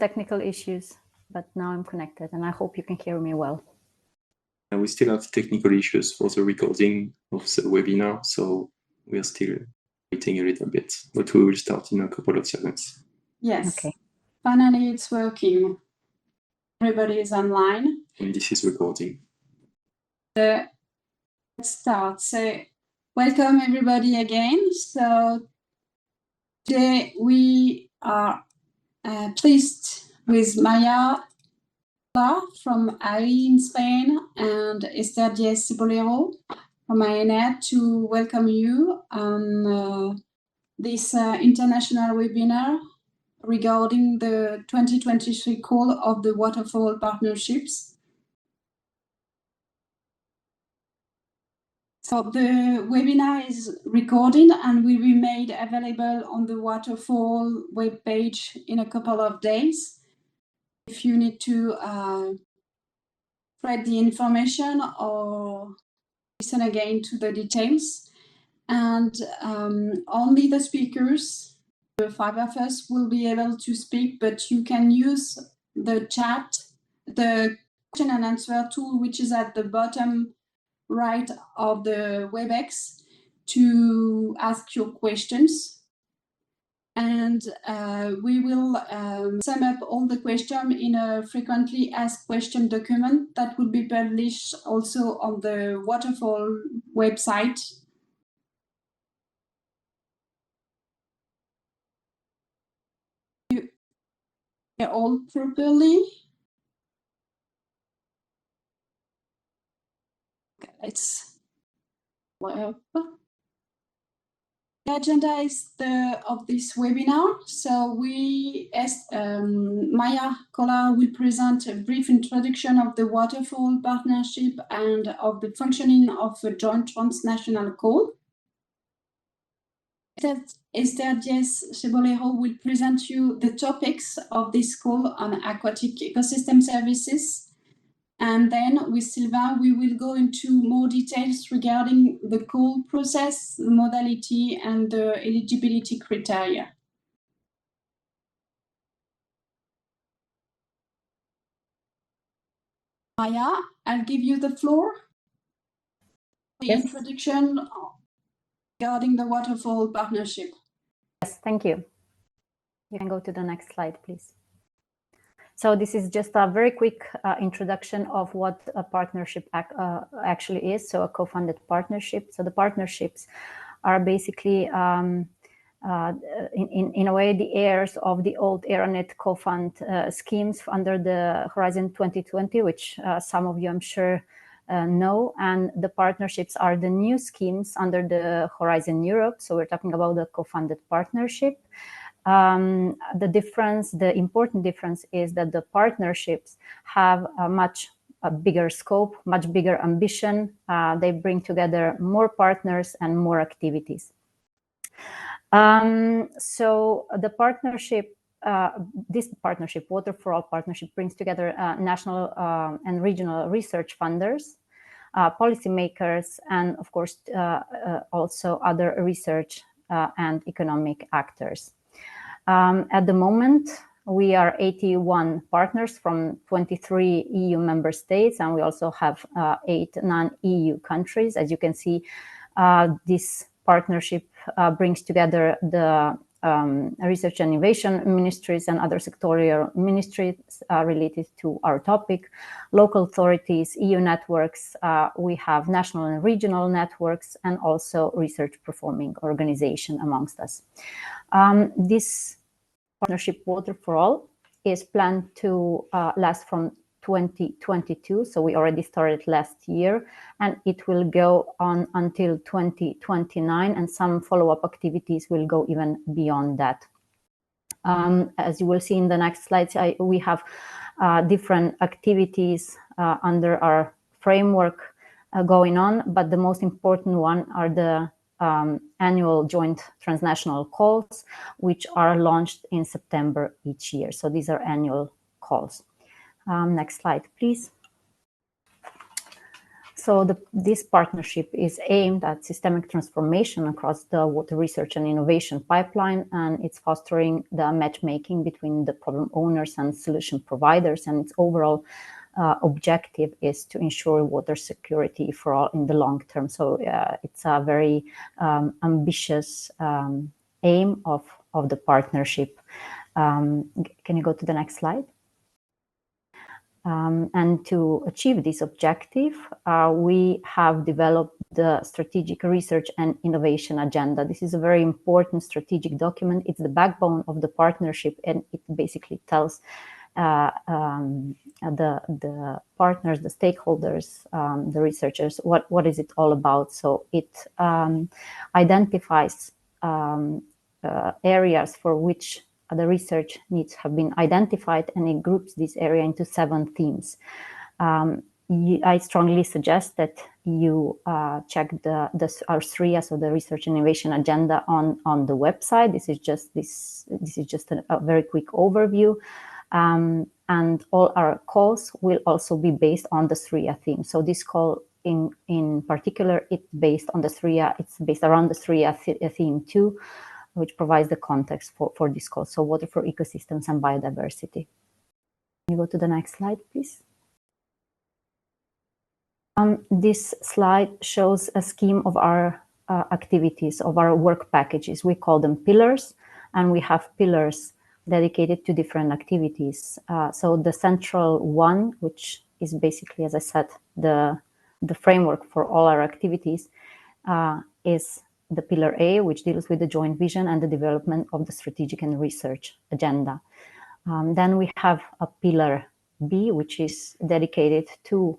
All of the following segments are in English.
technical issues, but now I'm connected and I hope you can hear me well. And we still have technical issues for the recording of the webinar, so we are still waiting a little bit, but we will start in a couple of seconds. Yes. Okay. Finally, it's working. Everybody is online. And this is recording. Let's start. So, welcome everybody again. So, today we are pleased with Maya from AI in Spain and Esther Diaz-Cibolero from INET to welcome you on this international webinar regarding the 2023 call of the Water4All partnerships. So the webinar is recorded and will be made available on the Water4All webpage in a couple of days. If you need to read the information or listen again to the details. And only the speakers, the 5 of us, will be able to speak, but you can use the chat, the question and answer tool, which is at the bottom right of the WebEx, to ask your questions. And we will sum up all the questions in a frequently asked question document that will be published also on the Water4All website. You hear all properly? Okay, let's work. The agenda is of this webinar. So Maya Kolar will present a brief introduction of the Water4All partnership and of the functioning of a joint transnational call. Esther Diaz-Cibolero will present you the topics of this call on aquatic ecosystem services. And then with Sylvain, we will go into more details regarding the call process, the modality, and the eligibility criteria. Maya, I'll give you the floor. The Yes. Introduction regarding the Water4All partnership. Yes, thank you. You can go to the next slide, please. So this is just a very quick introduction of what a partnership actually is, so a co-funded partnership. So the partnerships are basically, in a way, the heirs of the old Aranet co-fund schemes under the Horizon 2020, which some of you, I'm sure, know. And the partnerships are the new schemes under the Horizon Europe. So we're talking about the co-funded partnership. The important difference is that the partnerships have a much bigger scope, much bigger ambition. They bring together more partners and more activities. So the partnership, this partnership, Water4All partnership, brings together national and regional research funders, policymakers, and of course also other research and economic actors. At the moment, we are 81 partners from 23 EU member states, and we also have 8 non-EU countries. As you can see, this partnership brings together the research and innovation ministries and other sectorial ministries related to our topic, local authorities, EU networks. We have national and regional networks, and also research performing organization amongst us. This partnership Water4All is planned to last from 2022, so we already started last year, and it will go on until 2029, and some follow-up activities will go even beyond that. As you will see in the next slides, we have different activities under our framework going on, but the most important one are the annual joint transnational calls, which are launched in September each year. So these are annual calls. Next slide, please. So this partnership is aimed at systemic transformation across the water research and innovation pipeline, and it's fostering the matchmaking between the problem owners and solution providers, and its overall objective is to ensure water security for all in the long term. So it's a very ambitious aim of the partnership. Can you go to the next slide? And to achieve this objective, we have developed the Strategic Research and Innovation Agenda. This is a very important strategic document. It's the backbone of the partnership, and it basically tells the partners, the stakeholders, the researchers, what is it all about. So it identifies areas for which the research needs have been identified, and it groups this area into 7 themes. I strongly suggest that you check our SRIA, so the Research and Innovation Agenda, on the website. This is just a very quick overview, and all our calls will also be based on the SRIA theme. So this call in particular, it's based on the SRIA. It's based around the SRIA theme too, which provides the context for this call. So water for ecosystems and biodiversity. Can you go to the next slide, please? This slide shows a scheme of our activities, of our work packages. We call them pillars, and we have pillars dedicated to different activities. So the central one, which is basically, as I said, the framework for all our activities, is the pillar A, which deals with the joint vision and the development of the strategic and research agenda. Then we have a pillar B, which is dedicated to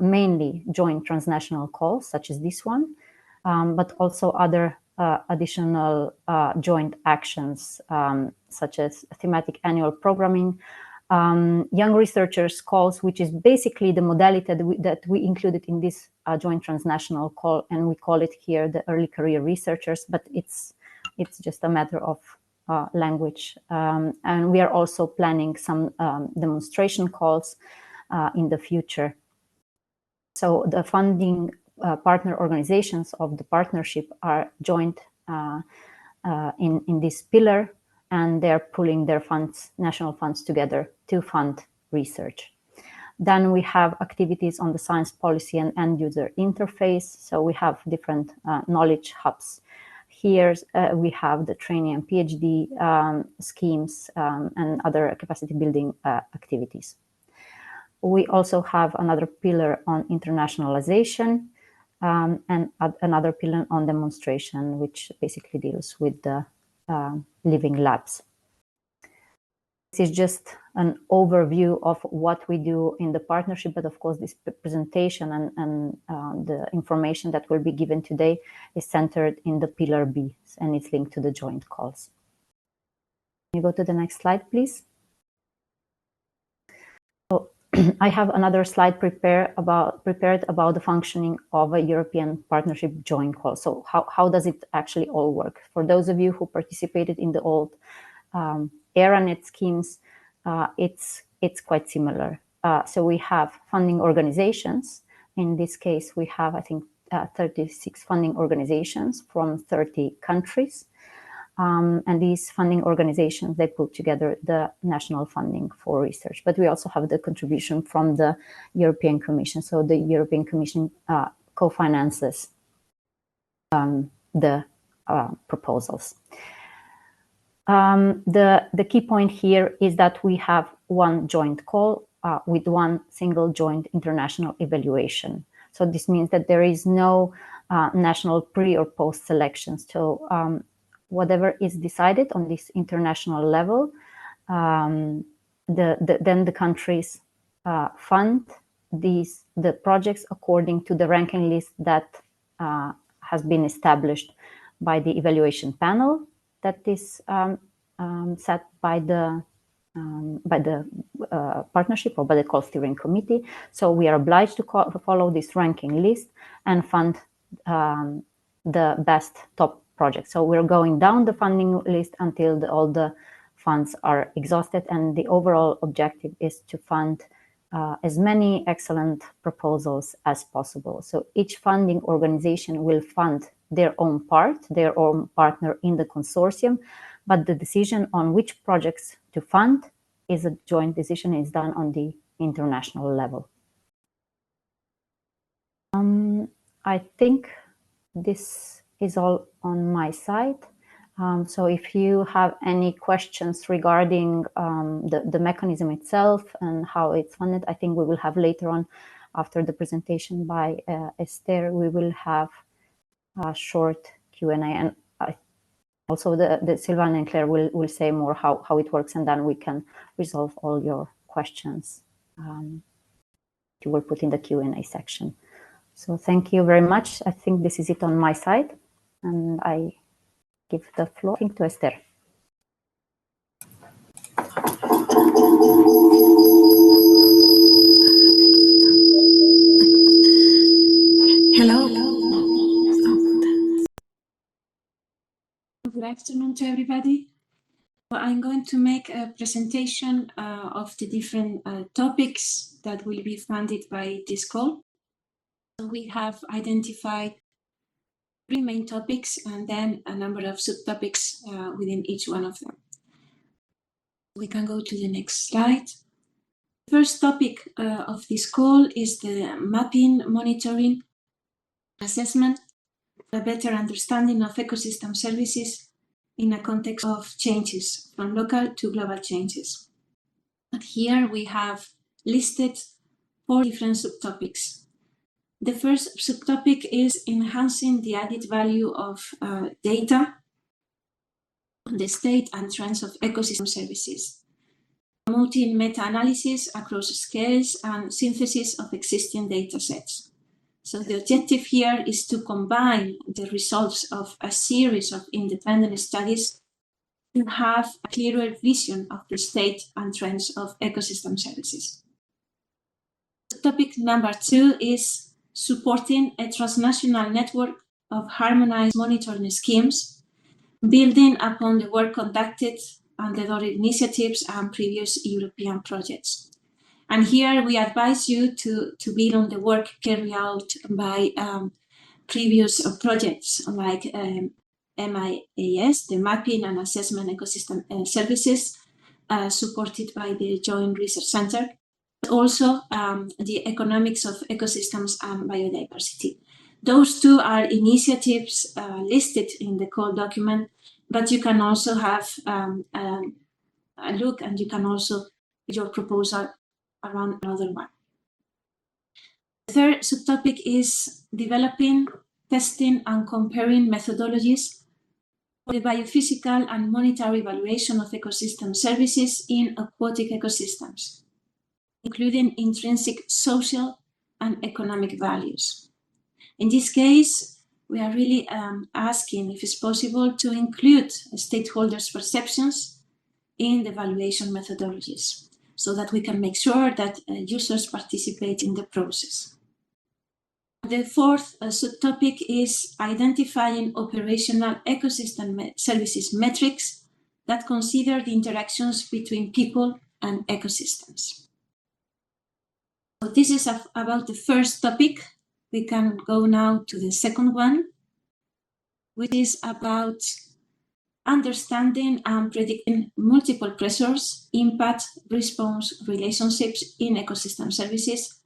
mainly joint transnational calls, such as this one, but also other additional joint actions, such as thematic annual programming, young researchers calls, which is basically the modality that we included in this joint transnational call, and we call it here the early career researchers, but it's just a matter of language. And we are also planning some demonstration calls in the future. So the funding partner organizations of the partnership are joined in this pillar, and they're pulling their funds, national funds, together to fund research. Then we have activities on the science policy and end user interface. So we have different knowledge hubs. Here we have the training and PhD schemes and other capacity building activities. We also have another pillar on internationalization and another pillar on demonstration, which basically deals with the living labs. This is just an overview of what we do in the partnership, but of course this presentation and the information that will be given today is centered in the pillar B, and it's linked to the joint calls. Can you go to the next slide, please? So I have another slide prepared about the functioning of a European partnership joint call. So how does it actually all work? For those of you who participated in the old ERANET schemes, it's quite similar. So we have funding organizations. In this case, we have, I think, 36 funding organizations from 30 countries. And these funding organizations, they put together the national funding for research. But we also have the contribution from the European Commission. So the European Commission co-finances the proposals. The key point here is that we have one joint call with one single joint international evaluation. So this means that there is no national pre or post selection. So whatever is decided on this international level, then the countries fund the projects according to the ranking list that has been established by the evaluation panel that is set by the partnership or by the call steering committee. So we are obliged to follow this ranking list and fund the best top projects. So we're going down the funding list until all the funds are exhausted, and the overall objective is to fund as many excellent proposals as possible. So each funding organization will fund their own part, their own partner in the consortium, but the decision on which projects to fund is a joint decision, is done on the international level. I think this is all on my side. So if you have any questions regarding the mechanism itself and how it's funded, I think we will have later on, after the presentation by Esther, we will have a short Q&A, and also the Sylvain and Claire will say more how it works, and then we can resolve all your questions you will put in the Q&A section. So thank you very much. I think this is it on my side, and I give the floor, I think, to Esther. Hello. Good afternoon to everybody. I'm going to make a presentation of the different topics that will be funded by this call. So we have identified 3 main topics and then a number of subtopics within each one of them. We can go to the next slide. The first topic of this call is the mapping, monitoring, assessment, a better understanding of ecosystem services in a context of changes from local to global changes. And here we have listed 4 different subtopics. The first subtopic is enhancing the added value of data on the state and trends of ecosystem services, promoting meta-analysis across scales and synthesis of existing data sets. So the objective here is to combine the results of a series of independent studies to have a clearer vision of the state and trends of ecosystem services. Topic number 2 is supporting a transnational network of harmonized monitoring schemes, building upon the work conducted under the initiatives and previous European projects. And here we advise you to build on the work carried out by previous projects like MIAS, the Mapping and Assessment Ecosystem Services, supported by the Joint Research Center, but also the Economics of Ecosystems and Biodiversity. Those 2 are initiatives listed in the call document, but you can also have a look, and you can also your proposal around another one. The third subtopic is developing, testing, and comparing methodologies for the biophysical and monetary evaluation of ecosystem services in aquatic ecosystems, including intrinsic social and economic values. In this case, we are really asking if it's possible to include stakeholders' perceptions in the evaluation methodologies, so that we can make sure that users participate in the process. The fourth subtopic is identifying operational ecosystem services metrics that consider the interactions between people and ecosystems. So this is about the first topic. We can go now to the second one, which is about understanding and predicting multiple pressures, impact, response relationships in ecosystem services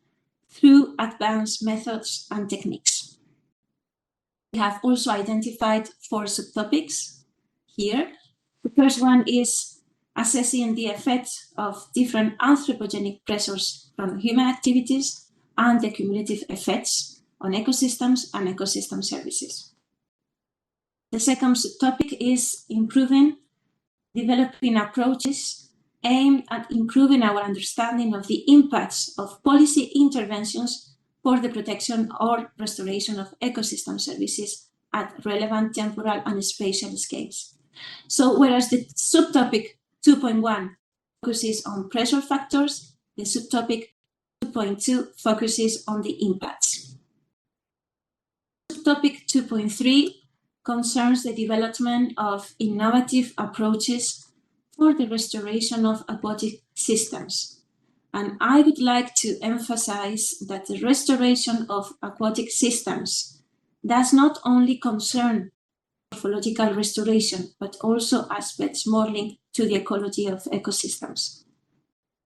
through advanced methods and techniques. We have also identified 4 subtopics here. The first one is assessing the effects of different anthropogenic pressures from human activities and the cumulative effects on ecosystems and ecosystem services. The second subtopic is developing approaches aimed at improving our understanding of the impacts of policy interventions for the protection or restoration of ecosystem services at relevant temporal and spatial scales. So whereas the subtopic 2.1 focuses on pressure factors, the subtopic 2.2 focuses on the impacts. Subtopic 2.3 concerns the development of innovative approaches for the restoration of aquatic systems, And I would like to emphasize that the restoration of aquatic systems does not only concern morphological restoration, but also aspects more linked to the ecology of ecosystems.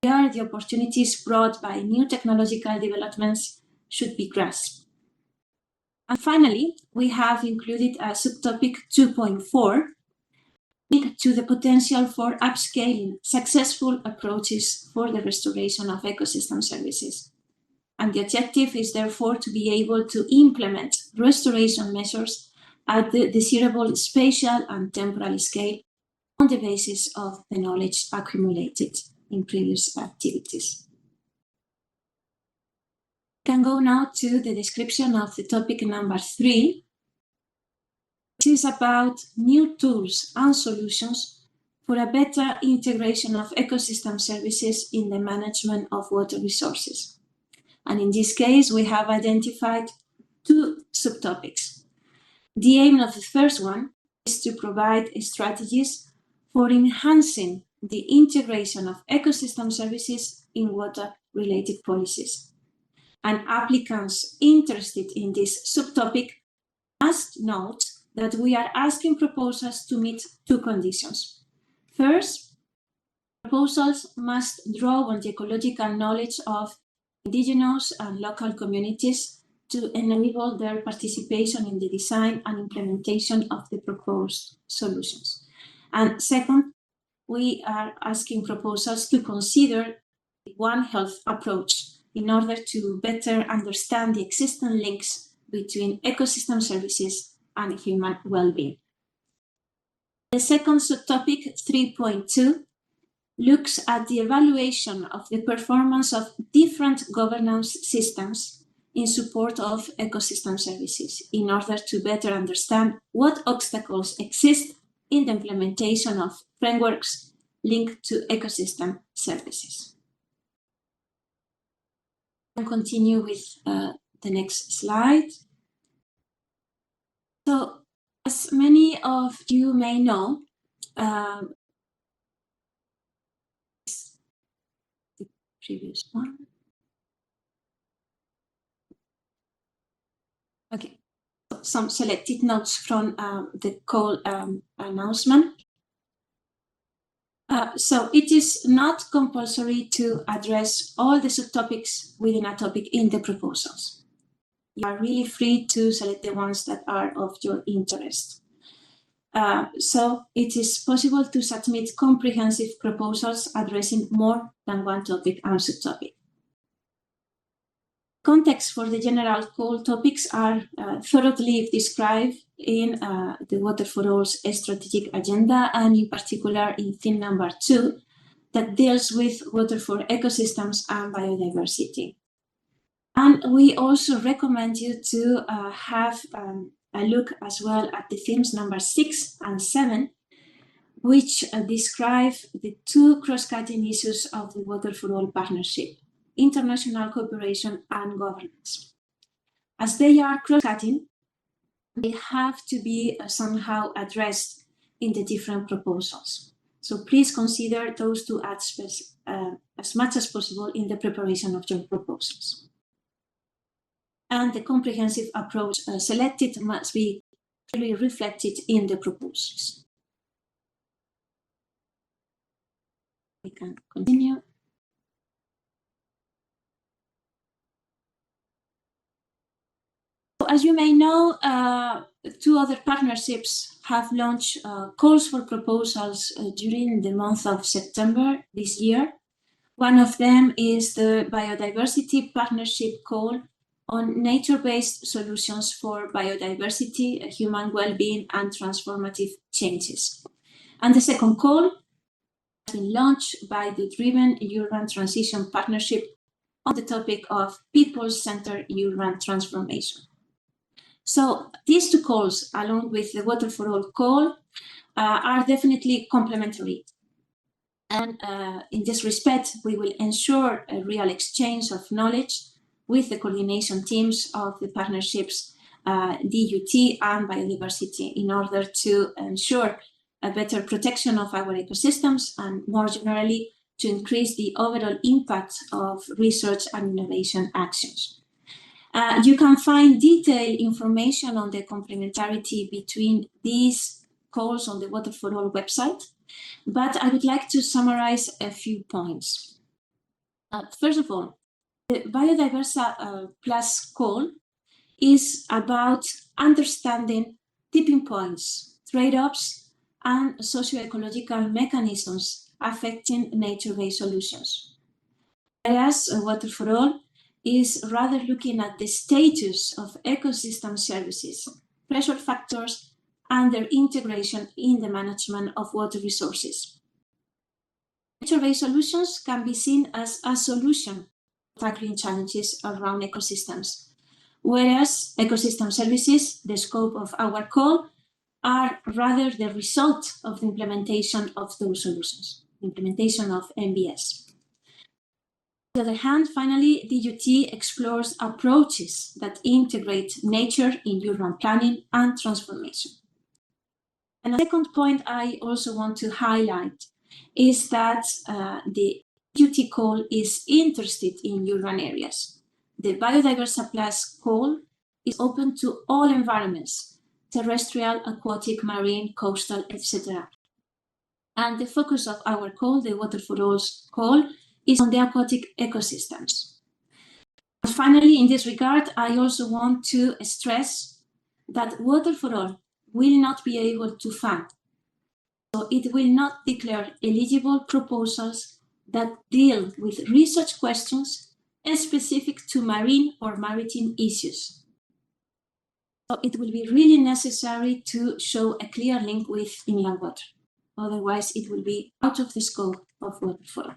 Here, the opportunities brought by new technological developments should be grasped. And finally, we have included a subtopic 2.4 linked to the potential for upscaling successful approaches for the restoration of ecosystem services. And the objective is therefore to be able to implement restoration measures at the desirable spatial and temporal scale on the basis of the knowledge accumulated in previous activities. We can go now to the description of the topic number 3, which is about new tools and solutions for a better integration of ecosystem services in the management of water resources. And in this case, we have identified 2 subtopics. The aim of the first one is to provide strategies for enhancing the integration of ecosystem services in water-related policies. And applicants interested in this subtopic must note that we are asking proposals to meet 2 conditions. First, proposals must draw on the ecological knowledge of indigenous and local communities to enable their participation in the design and implementation of the proposed solutions. And second, we are asking proposals to consider the One Health approach in order to better understand the existing links between ecosystem services and human well-being. The second subtopic, 3.2, looks at the evaluation of the performance of different governance systems in support of ecosystem services in order to better understand what obstacles exist in the implementation of frameworks linked to ecosystem services. I'll continue with the next slide. So, as many of you may know, the previous one. Okay, so some selected notes from the call announcement. So it is not compulsory to address all the subtopics within a topic in the proposals. You are really free to select the ones that are of your interest. So it is possible to submit comprehensive proposals addressing more than one topic and subtopic. Context for the general call topics are thoroughly described in the Water4All's strategic agenda, and in particular in theme number 2, that deals with water for ecosystems and biodiversity. And we also recommend you to have a look as well at the themes number 6 and 7, which describe the 2 cross-cutting issues of the Water4All partnership: international cooperation and governance. As they are cross-cutting, they have to be somehow addressed in the different proposals. So please consider those 2 aspects as much as possible in the preparation of your proposals. And the comprehensive approach selected must be clearly reflected in the proposals. We can continue. As you may know, 2 other partnerships have launched calls for proposals during the month of September this year. One of them is the Biodiversity Partnership Call on nature-based solutions for biodiversity, human well-being, and transformative changes. And the second call has been launched by the Driven Urban Transition Partnership on the topic of people-centered urban transformation. So these 2 calls, along with the Water4All call, are definitely complementary. And in this respect, we will ensure a real exchange of knowledge with the coordination teams of the partnerships DUT and biodiversity in order to ensure a better protection of our ecosystems and, more generally, to increase the overall impact of research and innovation actions. You can find detailed information on the complementarity between these calls on the Water4All website, but I would like to summarize a few points. First of all, the Biodiversa Plus call is about understanding tipping points, trade-offs, and socio-ecological mechanisms affecting nature-based solutions. Whereas Water4All is rather looking at the status of ecosystem services, pressure factors, and their integration in the management of water resources. Nature-based solutions can be seen as a solution to tackling challenges around ecosystems, whereas ecosystem services, the scope of our call, are rather the result of the implementation of those solutions, implementation of NBS. On the other hand, finally, DUT explores approaches that integrate nature in urban planning and transformation. And a second point I also want to highlight is that the DUT call is interested in urban areas. The Biodiversa Plus call is open to all environments, terrestrial, aquatic, marine, coastal, etc. And the focus of our call, the Water4All's call, is on the aquatic ecosystems. And finally, in this regard, I also want to stress that Water4All will not be able to fund. So it will not declare eligible proposals that deal with research questions specific to marine or maritime issues. So it will be really necessary to show a clear link with inland water. Otherwise, it will be out of the scope of Water4All.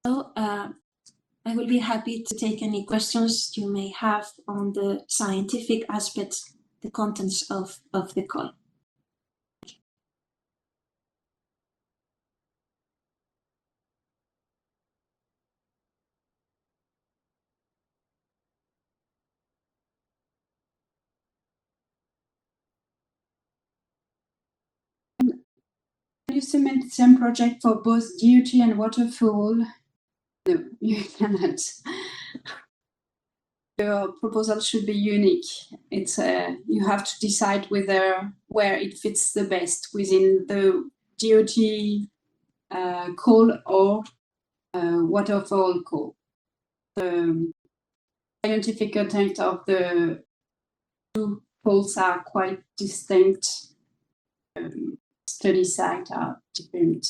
So I will be happy to take any questions you may have on the scientific aspects, the contents of the call. You submit the same project for both DUT and Water4All? No, you cannot. Your proposal should be unique. It's you have to decide where it fits the best within the DUT call or Water4All call. The scientific content of the two calls are quite distinct. Study sites are different.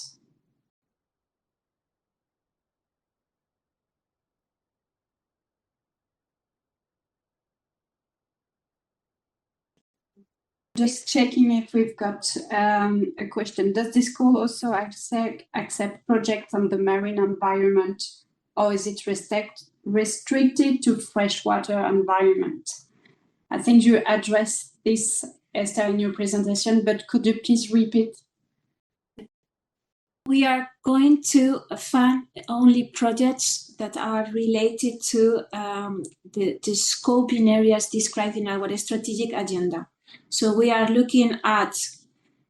Just checking if we've got a question. Does this call also accept projects on the marine environment, or is it restricted to freshwater environment? I think you addressed this, Esther, in your presentation, but could you please repeat? We are going to fund only projects that are related to the scope in areas described in our strategic agenda. So we are looking at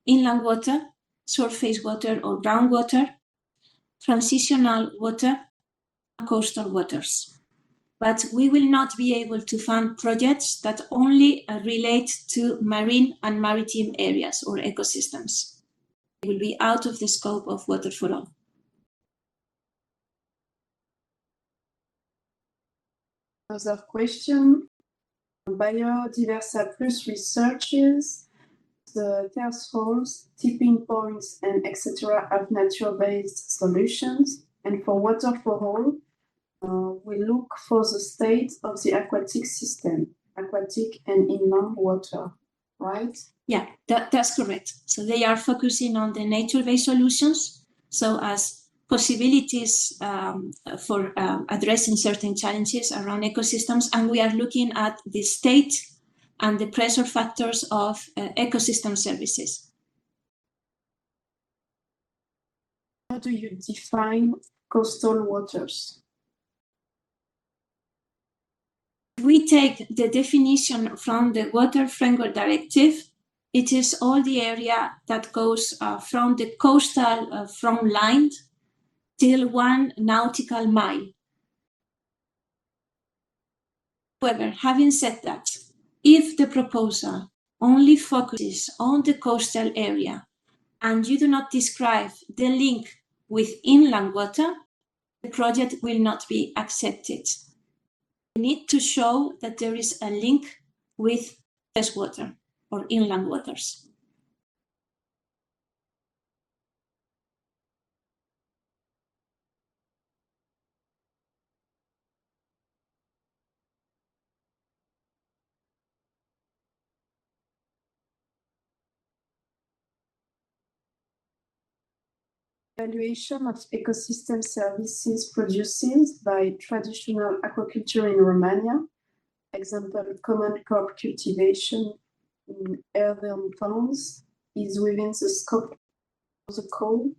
inland water, surface water or groundwater, transitional water, and coastal waters. But we will not be able to fund projects that only relate to marine and maritime areas or ecosystems. It will be out of the scope of Water4All. Another question. Biodiversa Plus researches the thresholds, tipping points, and etc. of nature-based solutions. And for Water4All, we look for the state of the aquatic system, aquatic and inland water, right? Yeah, that's correct. So they are focusing on the nature-based solutions, so as possibilities for addressing certain challenges around ecosystems, and we are looking at the state and the pressure factors of ecosystem services. How do you define coastal waters? We take the definition from the Water Framework Directive it is all the area that goes from the coastal from line till 1 nautical mile. However, having said that, if the proposal only focuses on the coastal area and you do not describe the link with inland water, the project will not be accepted. You need to show that there is a link with freshwater or inland waters. Evaluation of ecosystem services produced by traditional aquaculture in Romania. Example, common crop cultivation in earthen ponds is within the scope of the call.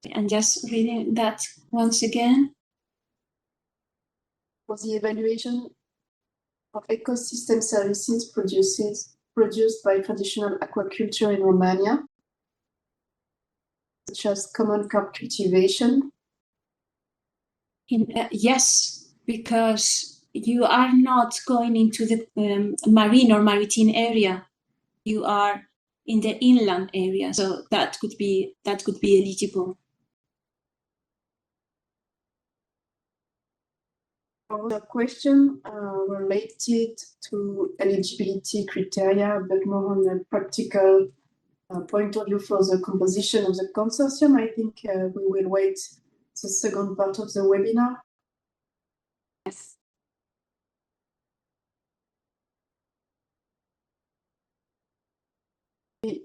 And just reading that once again. For the evaluation of ecosystem services produced by traditional aquaculture in Romania, such as common crop cultivation. Yes, because you are not going into the marine or maritime area. You are in the inland area, so that could be eligible. The question related to eligibility criteria, but more on a practical point of view for the composition of the consortium. I think we will wait the second part of the webinar. Yes.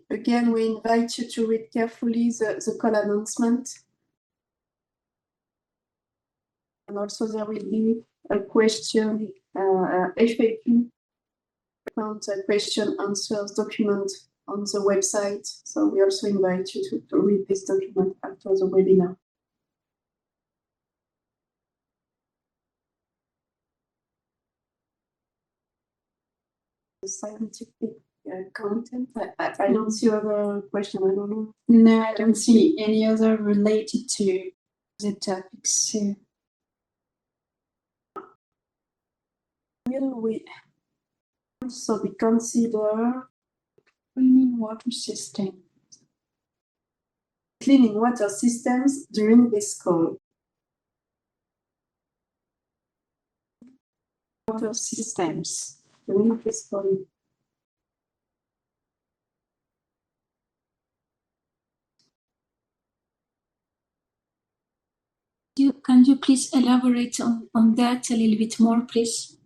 Again, we invite you to read carefully the call announcement. And also there will be a question, FAQ, a question answers document on the website. So we also invite you to read this document after the webinar. The scientific content. I don't see other question. I don't know. No, I don't see any other related to the topics. So Will we also be consider cleaning water system? cleaning water systems during this call? Water systems. During this call. Can you please elaborate on that a little bit more, please?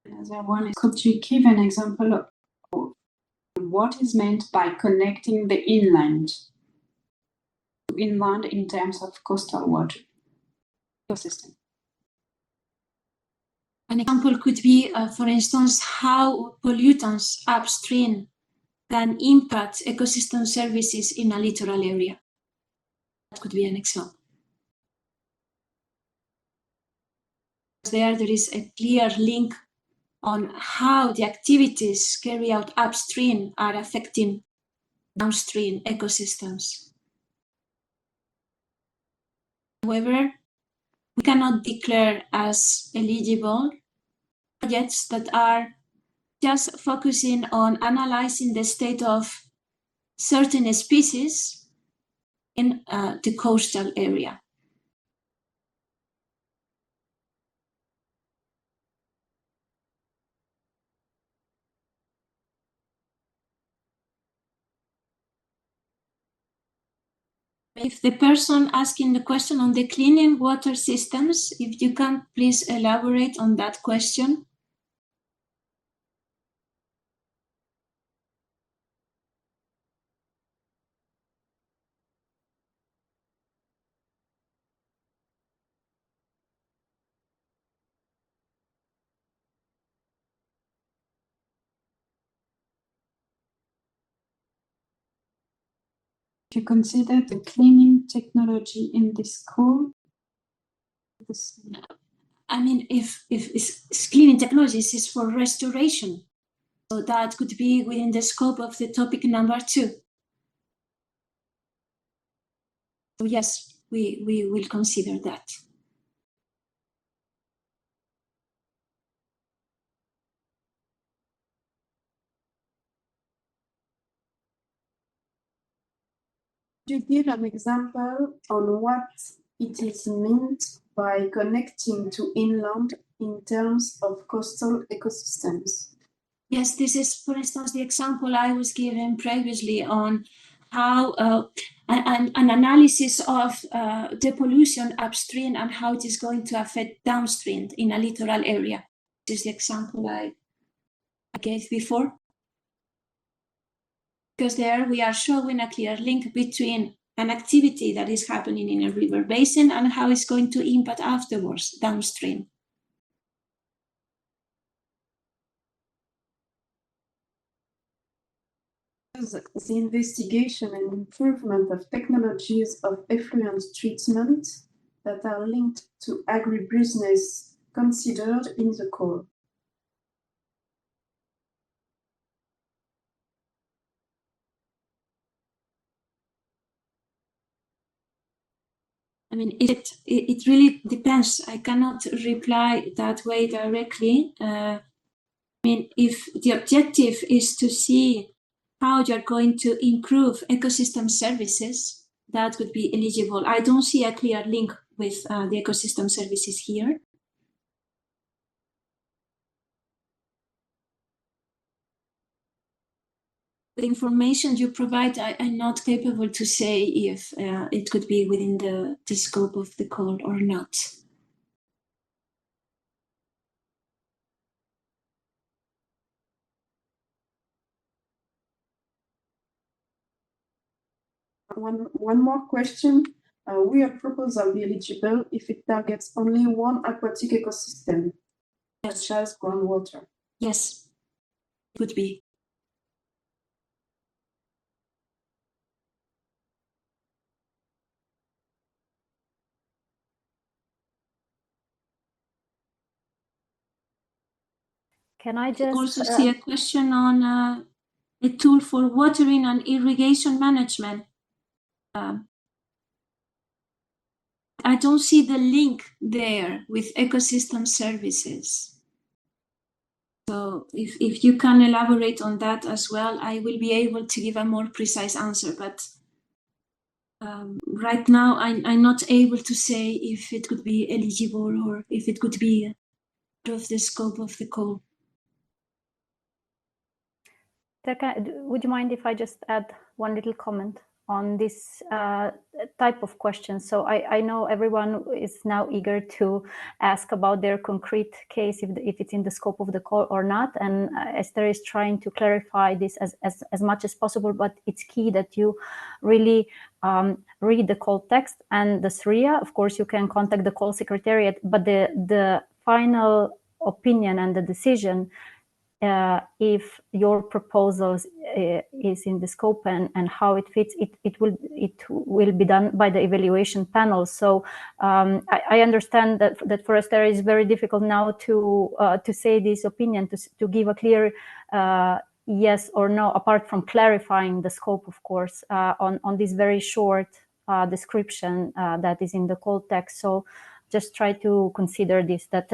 Another one is, could you give an example of what is meant by connecting the inland to inland in terms of coastal water ecosystem? An example could be, for instance, how pollutants upstream can impact ecosystem services in a littoral area. That could be an example. There is a clear link on how the activities carried out upstream are affecting downstream ecosystems. However, we cannot declare as eligible projects that are just focusing on analyzing the state of certain species in the coastal area. If the person asking the question on the cleaning water systems, if you can please elaborate on that question. If you consider the cleaning technology in this call, I mean, if it's cleaning technologies is for restoration, so that could be within the scope of the topic number 2. So yes, we will consider that. Could you give an example on what it is meant by connecting to inland in terms of coastal ecosystems? Yes, this is, for instance, the example I was given previously on how an analysis of the pollution upstream and how it is going to affect downstream in a littoral area. This is the example I gave before. Because there we are showing a clear link between an activity that is happening in a river basin and how it's going to impact afterwards downstream. The investigation and improvement of technologies of effluent treatment that are linked to agribusiness considered in the call. I mean, it really depends. I cannot reply that way directly. I mean, if the objective is to see how you're going to improve ecosystem services, that would be eligible. I don't see a clear link with the ecosystem services here. The information you provide, I'm not capable to say if it could be within the scope of the call or not. One more question. Will a proposal be eligible if it targets only one aquatic ecosystem, such as groundwater? Yes, it would be. Can I just also see a question on a tool for watering and irrigation management? I don't see the link there with ecosystem services. So if you can elaborate on that as well, I will be able to give a more precise answer. But right now, I'm not able to say if it could be eligible or if it could be out of the scope of the call. Would you mind if I just add one little comment on this type of question? So I know everyone is now eager to ask about their concrete case, if it's in the scope of the call or not. And Esther is trying to clarify this as much as possible, but it's key that you really read the call text and the SRIA. Of course, you can contact the call secretariat, but the final opinion and the decision if your proposals is in the scope and how it fits, it will be done by the evaluation panel. So I understand that for us there is very difficult now to say this opinion, to give a clear yes or no, apart from clarifying the scope, of course, on this very short description that is in the call text. So just try to consider this, that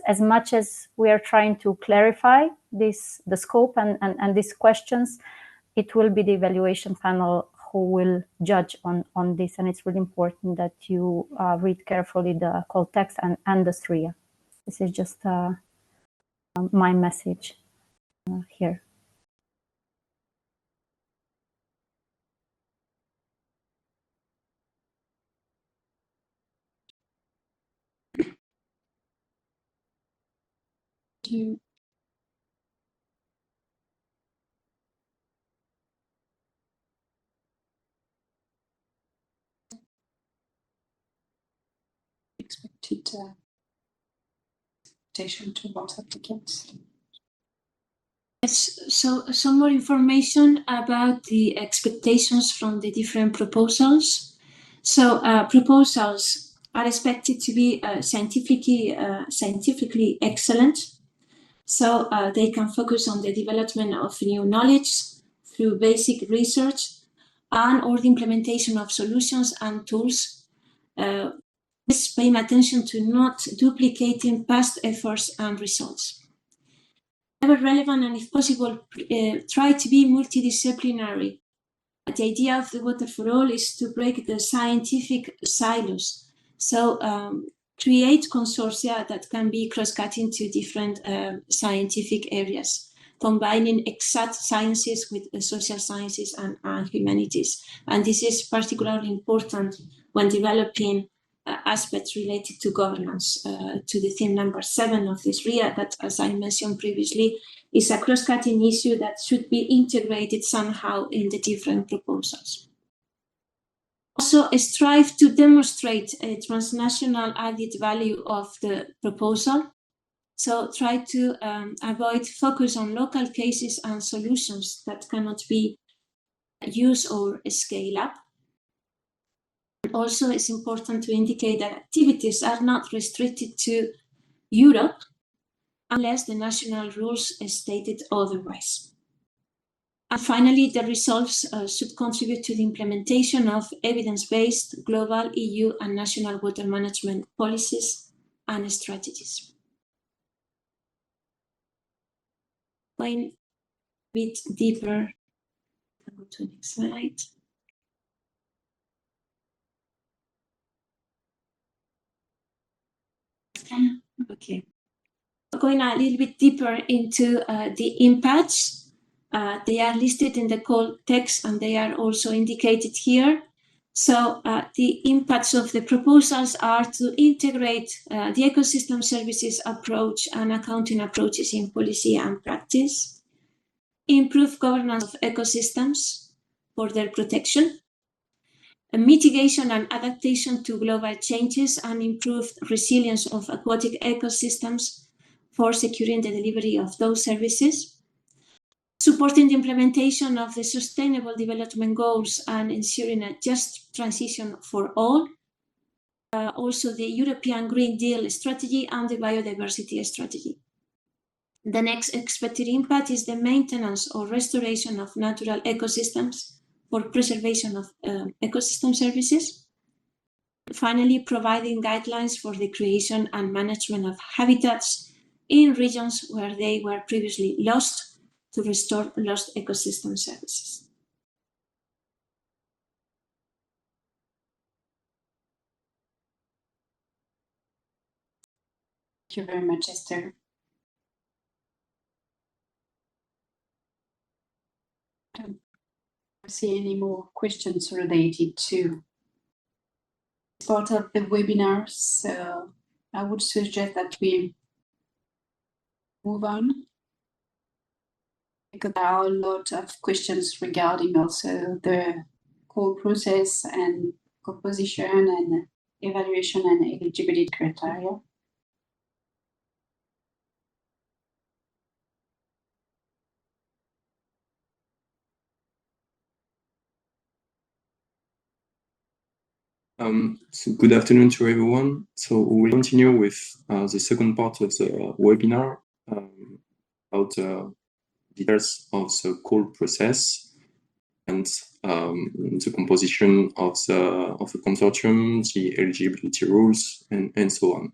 as much as we are trying to clarify the scope and these questions, it will be the evaluation panel who will judge on this. And it's really important that you read carefully the call text and the SRIA. This is just my message here. You expected expectation towards applicants. Yes, so some more information about the expectations from the different proposals. So proposals are expected to be scientifically excellent. So they can focus on the development of new knowledge through basic research and or the implementation of solutions and tools. Just paying attention to not duplicating past efforts and results. Ever relevant and if possible, try to be multidisciplinary. The idea of the Water4All is to break the scientific silos. So create consortia that can be cross-cutting to different scientific areas, combining exact sciences with social sciences and humanities. And this is particularly important when developing aspects related to governance, to the theme number 7 of this RIA that, as I mentioned previously, is a cross-cutting issue that should be integrated somehow in the different proposals. Also, strive to demonstrate a transnational added value of the proposal. So try to avoid focus on local cases and solutions that cannot be used or scale up. Also, it's important to indicate that activities are not restricted to Europe unless the national rules stated otherwise. And finally, the results should contribute to the implementation of evidence-based global EU and national water management policies and strategies. Going a bit deeper, I'll go to the next slide. Okay. Going a little bit deeper into the impacts. They are listed in the call text and they are also indicated here. So the impacts of the proposals are to integrate the ecosystem services approach and accounting approaches in policy and practice, improve governance of ecosystems for their protection, mitigation and adaptation to global changes, and improved resilience of aquatic ecosystems for securing the delivery of those services, supporting the implementation of the Sustainable Development Goals and ensuring a just transition for all, also the European Green Deal strategy and the biodiversity strategy. The next expected impact is the maintenance or restoration of natural ecosystems for preservation of ecosystem services. Finally, providing guidelines for the creation and management of habitats in regions where they were previously lost to restore lost ecosystem services. Thank you very much, Esther. I don't see any more questions related to this part of the webinar, so I would suggest that we move on, because there are a lot of questions regarding also the call process and composition and evaluation and eligibility criteria. So good afternoon to everyone. So we'll continue with the second part of the webinar about the details of the call process and the composition of the consortium, the eligibility rules, and so on.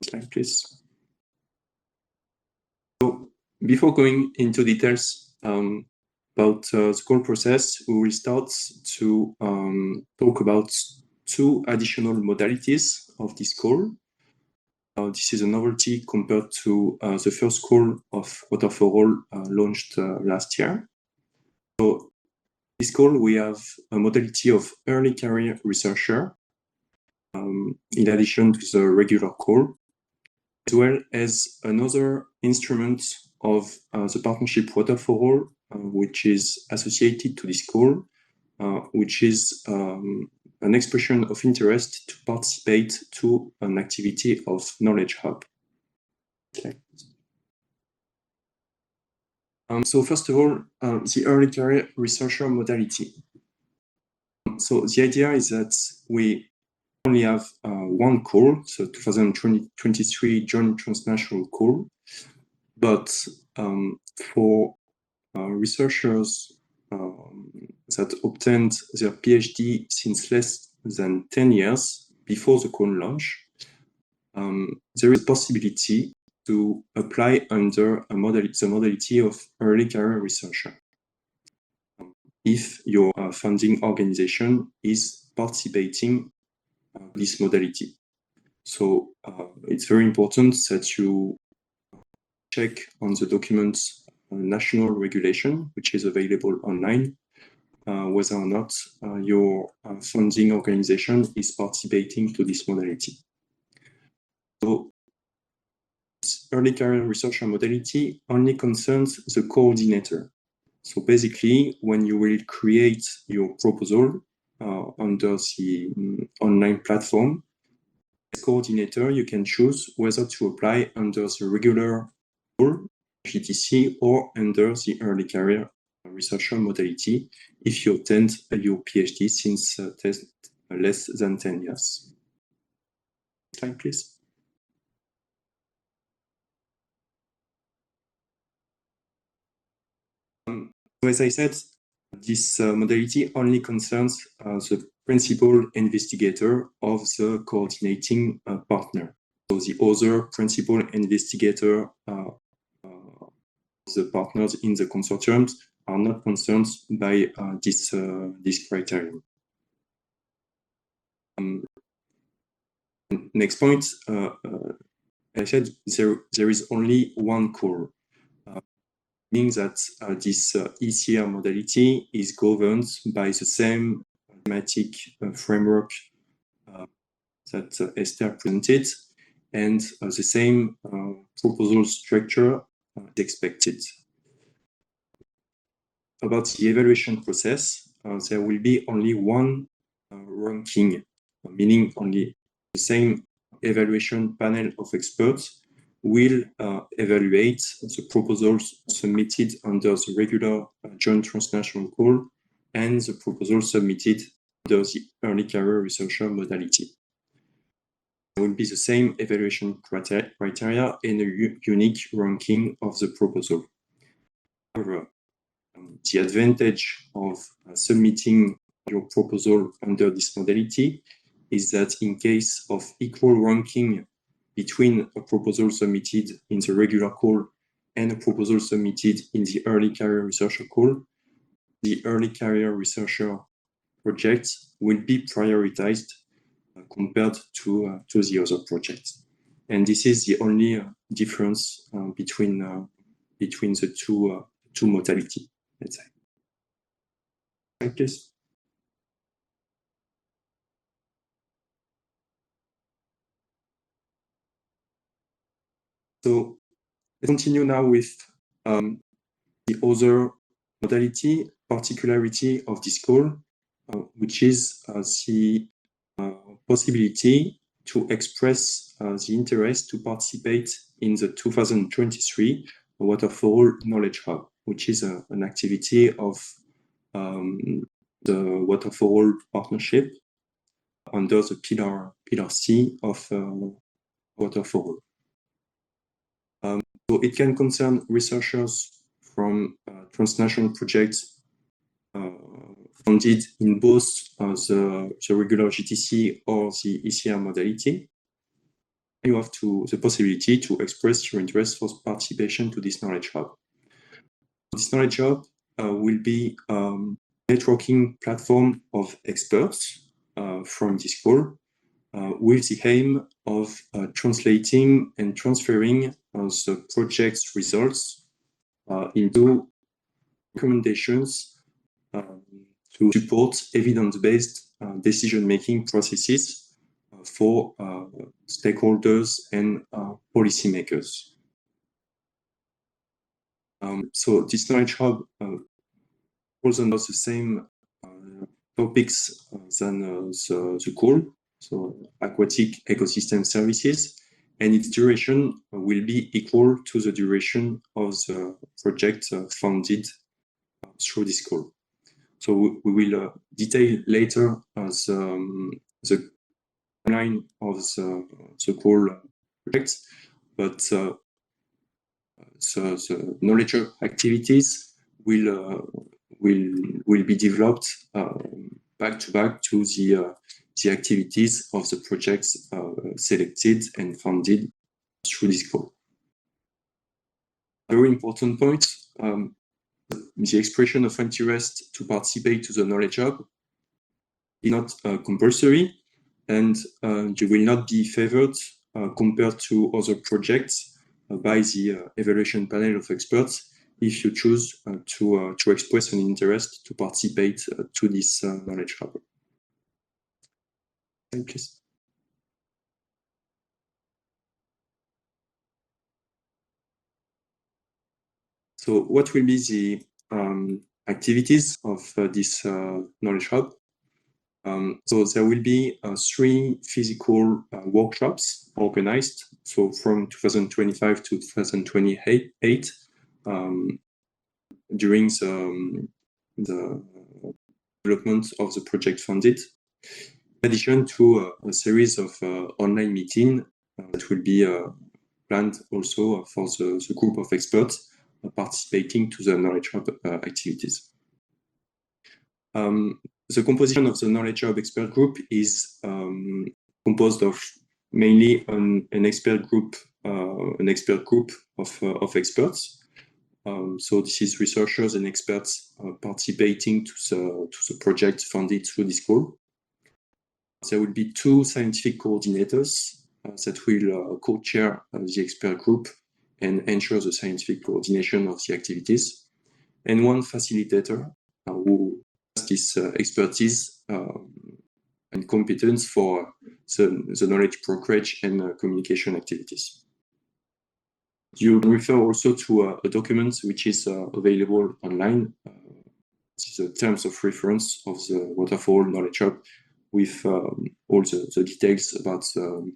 Slide, please. So before going into details about the call process, we will start to talk about two additional modalities of this call. This is a novelty compared to the first call of Water4All launched last year. So this call, we have a modality of early career researcher, in addition to the regular call, as well as another instrument of the partnership Water4All, which is associated to this call, which is an expression of interest to participate to an activity of Knowledge Hub. Okay. So first of all, the early career researcher modality. So the idea is that we only have one call, so 2023 joint transnational call, but for researchers that obtained their PhD since less than 10 years before the call launch, there is a possibility to apply under the modality of early career researcher if your funding organization is participating in this modality. So it's very important that you check on the document's national regulation, which is available online, whether or not your funding organization is participating to this modality. So this early career researcher modality only concerns the coordinator. So basically, when you will create your proposal under the online platform, as coordinator, you can choose whether to apply under the regular GTC or under the early career researcher modality if you obtained your PhD since less than 10 years. Next slide, please. So as I said, this modality only concerns the principal investigator of the coordinating partner. So the other principal investigator, the partners in the consortiums, are not concerned by this criterion. Next point, I said there is only one call, meaning that this ECR modality is governed by the same thematic framework that Esther presented, and the same proposal structure is expected. About the evaluation process, there will be only one ranking, meaning only the same evaluation panel of experts will evaluate the proposals submitted under the regular joint transnational call and the proposals submitted under the early career researcher modality. There will be the same evaluation criteria and a unique ranking of the proposal. However, the advantage of submitting your proposal under this modality is that in case of equal ranking between a proposal submitted in the regular call and a proposal submitted in the early career researcher call, the early career researcher project will be prioritized compared to the other projects. And this is the only difference between the two modalities, let's say. Thank you. So let's continue now with the other modality, particularity of this call, which is the possibility to express the interest to participate in the 2023 Water4All Knowledge Hub, which is an activity of the Water4All partnership under the pillar C of Water4All. So it can concern researchers from transnational projects funded in both the regular GTC or the ECR modality. You have the possibility to express your interest for participation to this knowledge hub. This knowledge hub will be a networking platform of experts from this call with the aim of translating and transferring the project's results into recommendations to support evidence-based decision-making processes for stakeholders and policymakers. So this knowledge hub falls under the same topics than the call, so aquatic ecosystem services, and its duration will be equal to the duration of the project funded through this call. So we will detail later the line of the call project, but the knowledge hub activities will be developed back to back to the activities of the projects selected and funded through this call. A very important point, the expression of interest to participate to the knowledge hub is not compulsory, and you will not be favored compared to other projects by the evaluation panel of experts if you choose to express an interest to participate to this knowledge hub. Please. So what will be the activities of this knowledge hub? So there will be 3 physical workshops organized. So from 2025 to 2028, during the development of the project funded, in addition to a series of online meetings that will be planned also for the group of experts participating to the knowledge hub activities. The composition of the knowledge hub expert group is composed of mainly an expert group of experts. So this is researchers and experts participating to the project funded through this call. There will be 2 scientific coordinators that will co-chair the expert group and ensure the scientific coordination of the activities, and 1 facilitator who has this expertise and competence for the knowledge brokerage and communication activities. You can refer also to a document which is available online. This is the terms of reference of the Water4All knowledge hub with all the details about the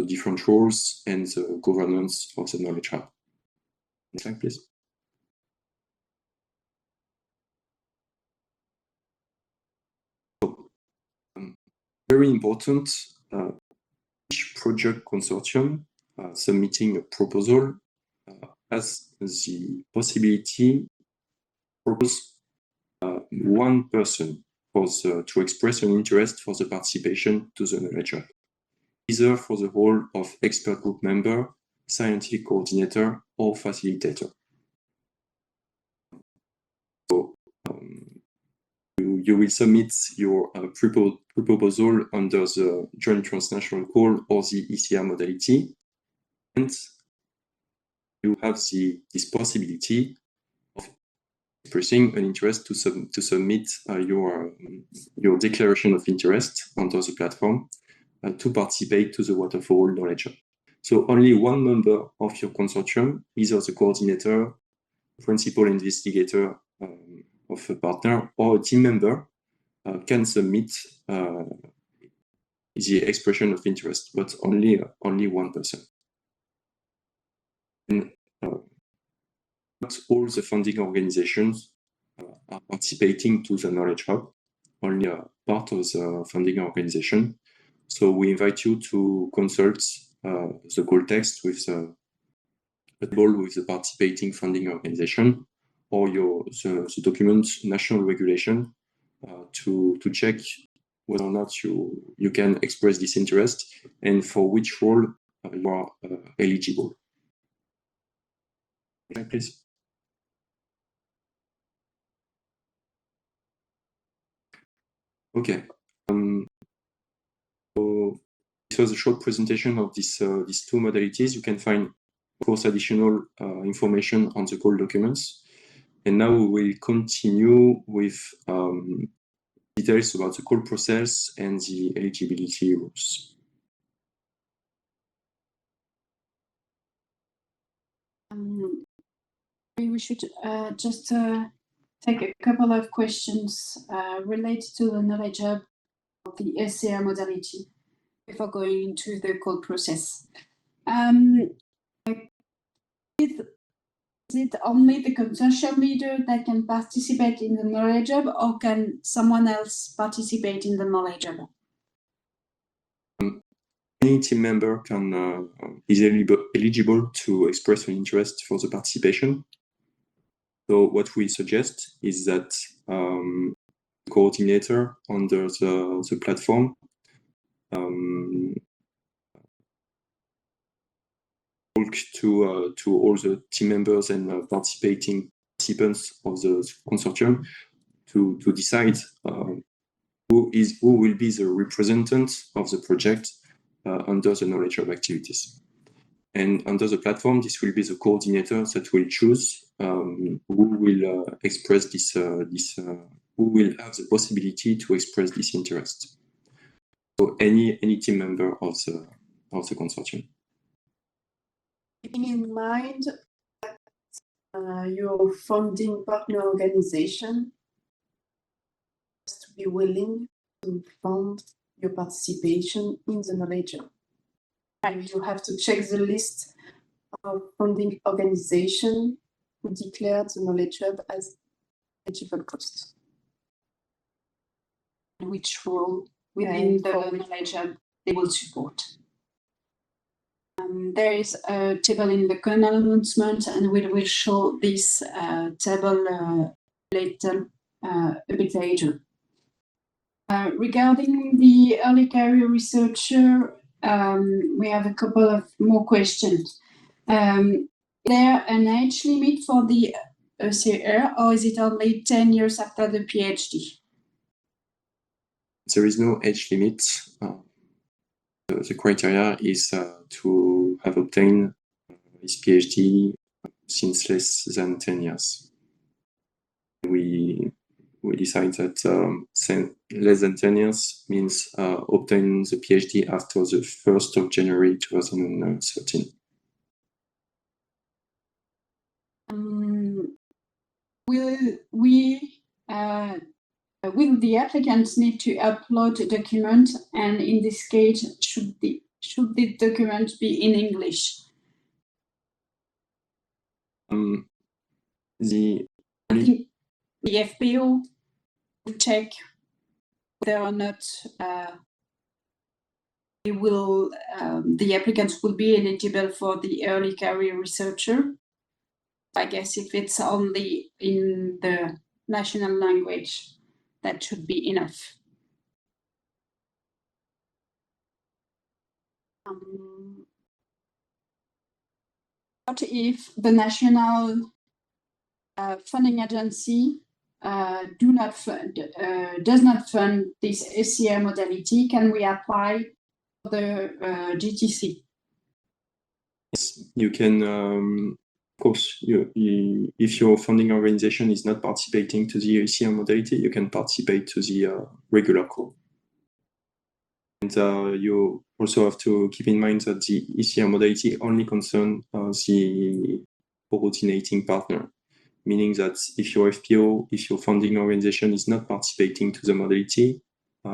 different roles and the governance of the knowledge hub. Next slide, please. So, very important, each project consortium submitting a proposal has the possibility to propose 1 person to express an interest for the participation to the knowledge hub, either for the role of expert group member, scientific coordinator, or facilitator. So you will submit your proposal under the joint transnational call or the ECR modality, and you have this possibility of expressing an interest to submit your declaration of interest onto the platform to participate to the Water4All knowledge hub. So only 1 member of your consortium, either the coordinator, principal investigator of a partner, or a team member, can submit the expression of interest, but only 1 person. And not all the funding organizations are participating to the knowledge hub, only a part of the funding organization. So we invite you to consult the goal text with the participating funding organization, or the document national regulation to check whether or not you can express this interest and for which role you are eligible. Next, please. Okay. So this was a short presentation of these 2 modalities. You can find, of course, additional information on the call documents. And now we will continue with details about the call process and the eligibility rules. We should just take a couple of questions related to the knowledge hub of the SCR modality before going into the call process. Is it only the consortium leader that can participate in the knowledge hub, or can someone else participate in the knowledge hub? any team member is eligible to express an interest for the participation. So what we suggest is that the coordinator under the platform talk to all the team members and participants of the consortium to decide who will be the representative of the project under the knowledge of activities. And under the platform, this will be the coordinator that will choose who will express this, who will have the possibility to express this interest. So any team member of the consortium. Keeping in mind that your funding partner organization has to be willing to fund your participation in the knowledge hub. And you have to check the list of funding organizations who declared the knowledge hub as eligible cost. Which role within the knowledge hub they will support. There is a table in the kernel announcement, and we will show this table later, a bit later. Regarding the early career researcher, we have a couple of more questions. Is there an age limit for the ECR, or is it only 10 years after the PhD? There is no age limit. The criteria is to have obtained his PhD since less than 10 years. We decide that less than 10 years means obtaining the PhD after the 1st of January 2013. Will the applicants need to upload a document, and in this case, should the document be in English? The I think the FPO will check whether or not the applicants will be eligible for the early career researcher. I guess if it's only in the national language, that should be enough. What if the national funding agency does not fund this SCR modality? Can we apply for the GTC? Yes, you can. Of course, if your funding organization is not participating to the ECR modality, you can participate to the regular call. And you also have to keep in mind that the ECR modality only concerns the coordinating partner, meaning that if your FPO, if your funding organization is not participating to the modality,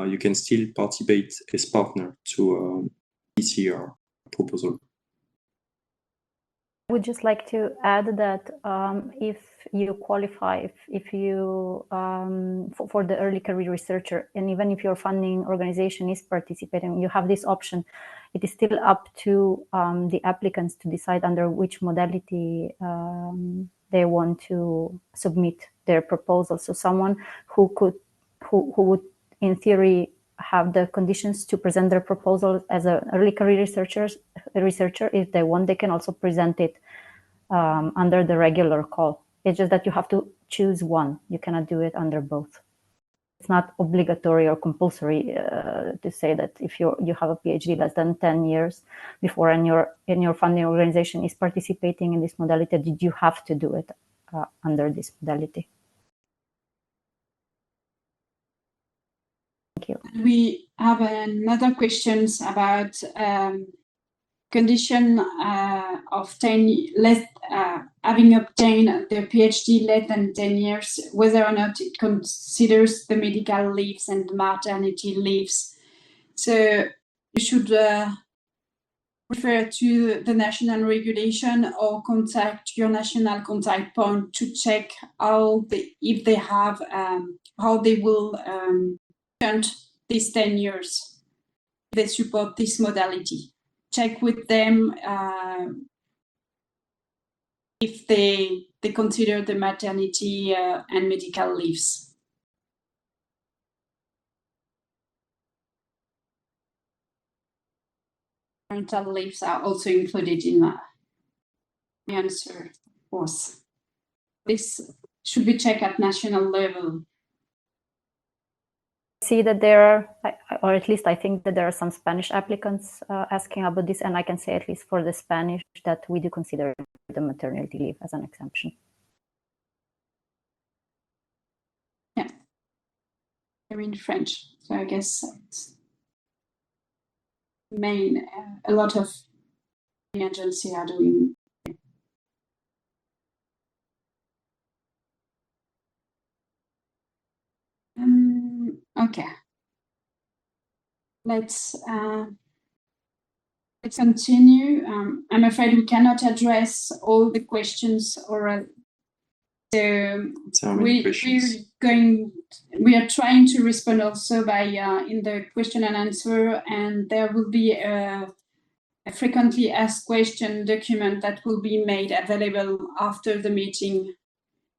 you can still participate as partner to ECR proposal. I would just like to add that if you qualify, if you for the early career researcher, and even if your funding organization is participating, you have this option. It is still up to the applicants to decide under which modality they want to submit their proposal. So someone who would, in theory, have the conditions to present their proposal as an early career researcher, if they want, they can also present it under the regular call. It's just that you have to choose one. You cannot do it under both. It's not obligatory or compulsory to say that if you have a PhD less than 10 years before and your funding organization is participating in this modality, did you have to do it under this modality? Thank you. We have another questions about condition of 10 less having obtained the PhD less than 10 years, whether or not it considers the medical leaves and maternity leaves. So you should refer to the national regulation or contact your national contact point to check how if they have how they will count these 10 years. they support this modality. Check with them if they consider the maternity and medical leaves. Parental leaves are also included in the answer, of course. This should be checked at national level. See that there are, or at least I think that there are some Spanish applicants asking about this, and I can say at least for the Spanish that we do consider the maternity leave as an exemption. Yeah, they're in French, so I guess it's main. A lot of agencies are doing. Okay. Let's continue. I'm afraid we cannot address all the questions orally. So we are trying to respond also by in the question and answer, and there will be a frequently asked question document that will be made available after the meeting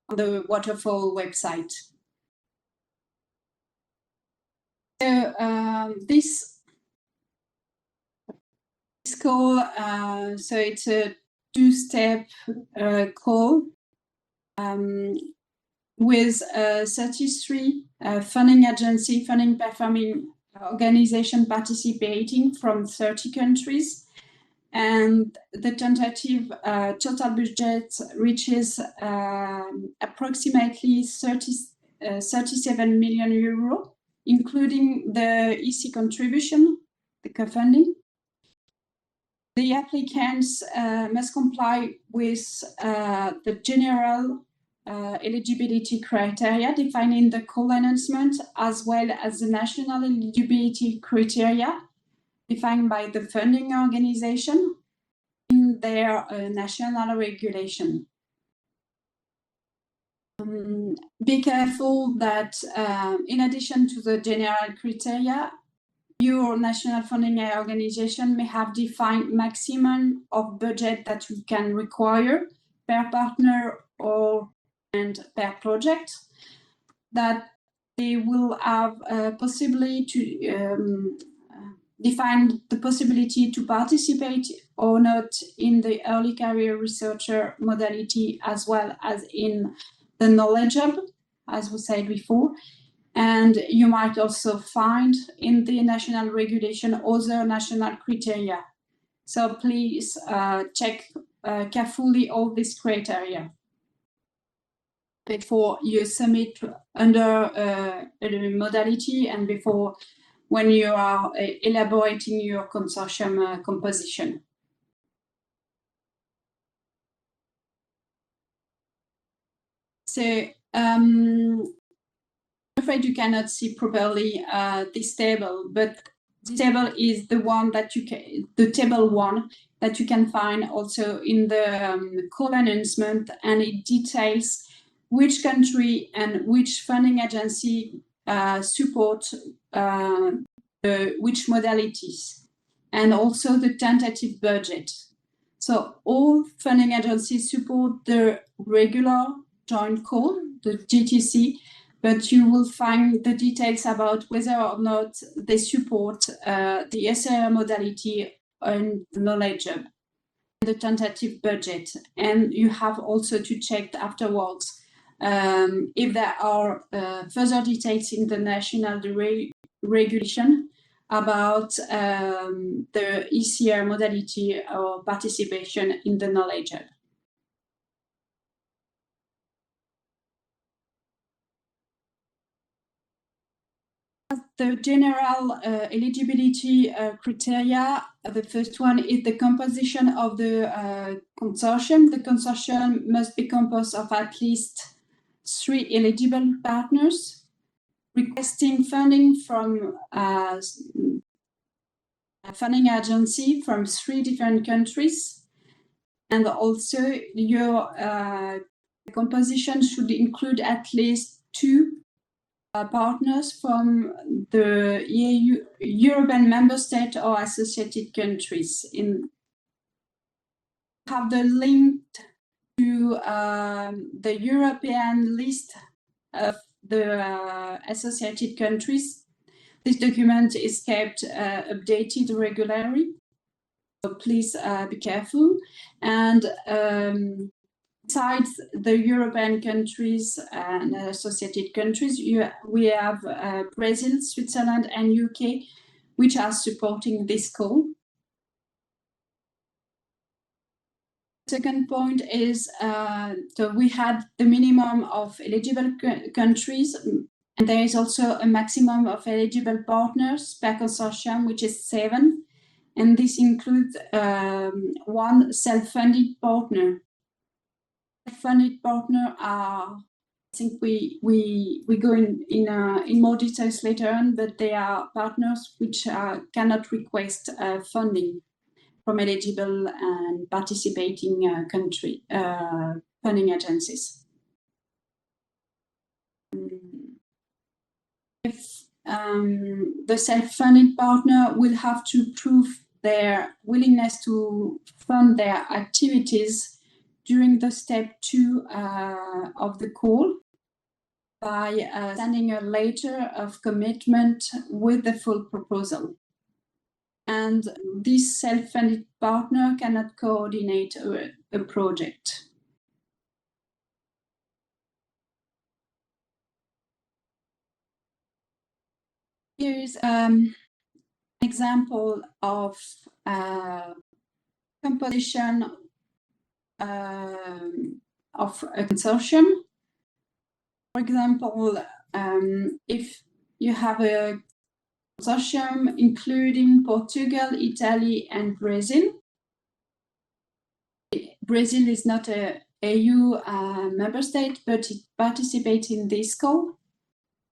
on the Water4All website. So this call, so it's a two-step call with 33 funding performing organization participating from 30 countries, and the tentative total budget reaches approximately 37 million euro, including the EC contribution, the co-funding. The applicants must comply with the general eligibility criteria defined in the call announcement, as well as the national eligibility criteria defined by the funding organization in their national regulation. Be careful that in addition to the general criteria, your national funding organization may have defined maximum of budget that you can require per partner and per project, that they will have possibly to define the possibility to participate or not in the early career researcher modality, as well as in the knowledge hub, as we said before. And you might also find in the national regulation other national criteria. So please check carefully all these criteria before you submit under a modality and before when you are elaborating your consortium composition. So I'm afraid you cannot see properly this table, but this table is the one that you can, the table one that you can find also in the call announcement, and it details which country and which funding agency support which modalities, and also the tentative budget. So all funding agencies support the regular joint call, the GTC, but you will find the details about whether or not they support the SR modality and the knowledge hub, the tentative budget. And you have also to check afterwards if there are further details in the national regulation about the ECR modality or participation in the knowledge hub. The general eligibility criteria, the first one is the composition of the consortium. The consortium must be composed of at least 3 eligible partners requesting funding from a funding agency from 3 different countries. And also your composition should include at least 2 partners from the EU, European member state or associated countries. Have the link to the European list of the associated countries. This document is kept updated regularly, so please be careful. And besides the European countries and associated countries, we have Brazil, Switzerland, and UK, which are supporting this call. Second point is so we had the minimum of eligible countries, and there is also a maximum of eligible partners per consortium, which is 7, and this includes one self-funded partner. Self-funded partner are, I think we go in more details later on, but they are partners which cannot request funding from eligible and participating country funding agencies. If the self-funded partner will have to prove their willingness to fund their activities during the step 2 of the call by sending a letter of commitment with the full proposal. And this self-funded partner cannot coordinate a project. Here is an example of composition of a consortium. For example, if you have a consortium including Portugal, Italy, and Brazil. Brazil is not a EU member state, but it participates in this call.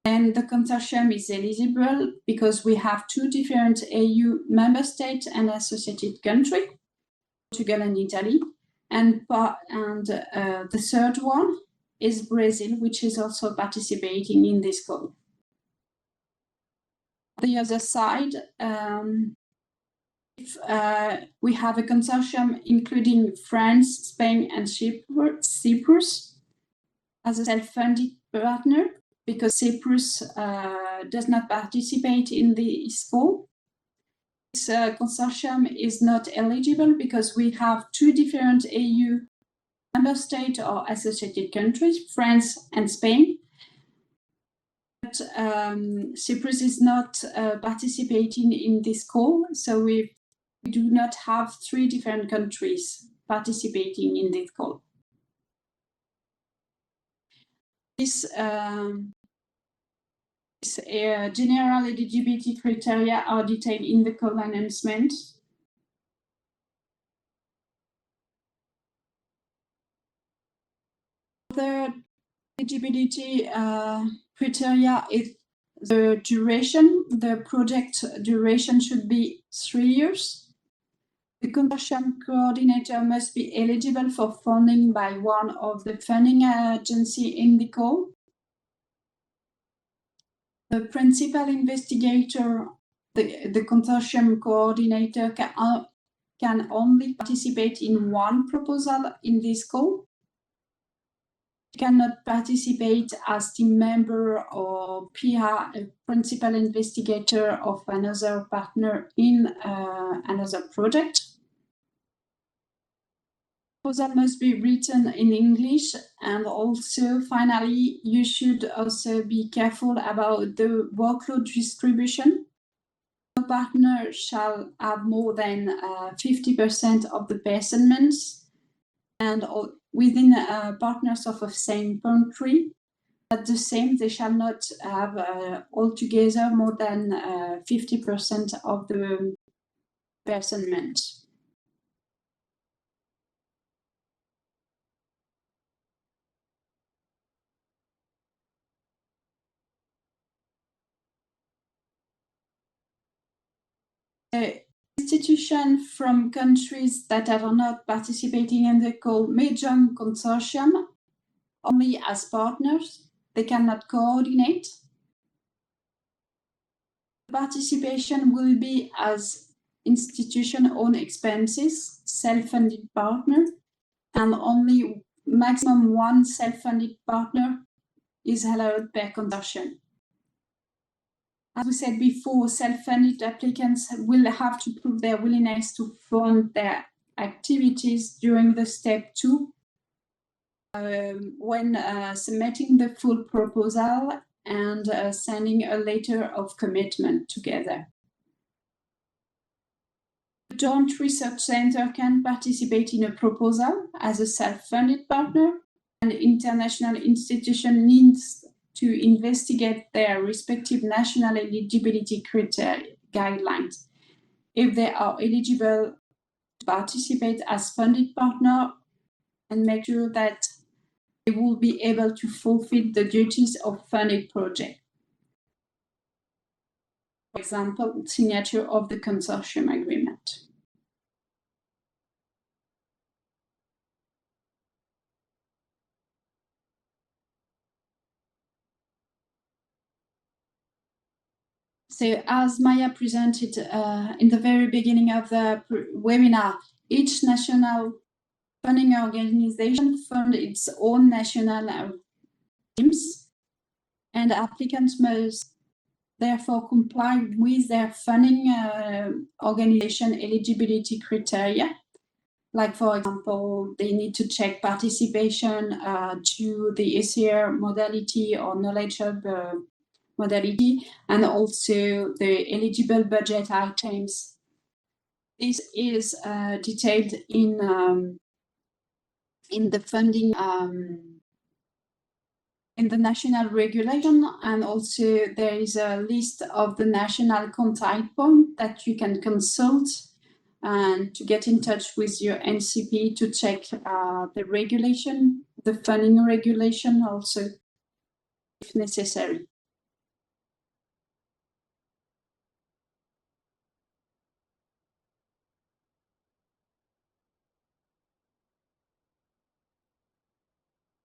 And the consortium is eligible because we have 2 different EU member states and associated countries, Portugal and Italy. And the third one is Brazil, which is also participating in this call. The other side, if we have a consortium including France, Spain, and Cyprus as a self-funded partner, because Cyprus does not participate in this call. This consortium is not eligible because we have 2 different EU member states or associated countries, France and Spain. But Cyprus is not participating in this call, so we do not have 3 different countries participating in this call. This general eligibility criteria are detailed in the call announcement. The eligibility criteria is the duration. The project duration should be 3 years. The consortium coordinator must be eligible for funding by one of the funding agencies in the call. The principal investigator, the consortium coordinator, can only participate in one proposal in this call. Cannot participate as team member or PR, a principal investigator of another partner in another project. Proposal must be written in English, and also finally you should also be careful about the workload distribution. No partner shall have more than 50% of the placements, and within partners of the same country. At the same, they shall not have altogether more than 50% of the placement. Institutions from countries that are not participating in the call may join consortium only as partners. They cannot coordinate. Participation will be as institution-owned expenses, self-funded partner, and only maximum one self-funded partner is allowed per consortium. As we said before, self-funded applicants will have to prove their willingness to fund their activities during the step 2 when submitting the full proposal and sending a letter of commitment together. The Joint Research Center can participate in a proposal as a self-funded partner, and international institution needs to investigate their respective national eligibility criteria guidelines. If they are eligible to participate as funded partner, and make sure that they will be able to fulfill the duties of funded project. For example, signature of the consortium agreement. So as Maya presented in the very beginning of the webinar, each national funding organization funds its own national teams, and applicants must therefore comply with their funding organization eligibility criteria. Like, for example, they need to check participation to the ECR modality or Knowledge Hub modality, and also the eligible budget items. This is detailed in the funding in the national regulation, and also there is a list of the national contact point that you can consult and to get in touch with your NCP to check the regulation, the funding regulation also, if necessary.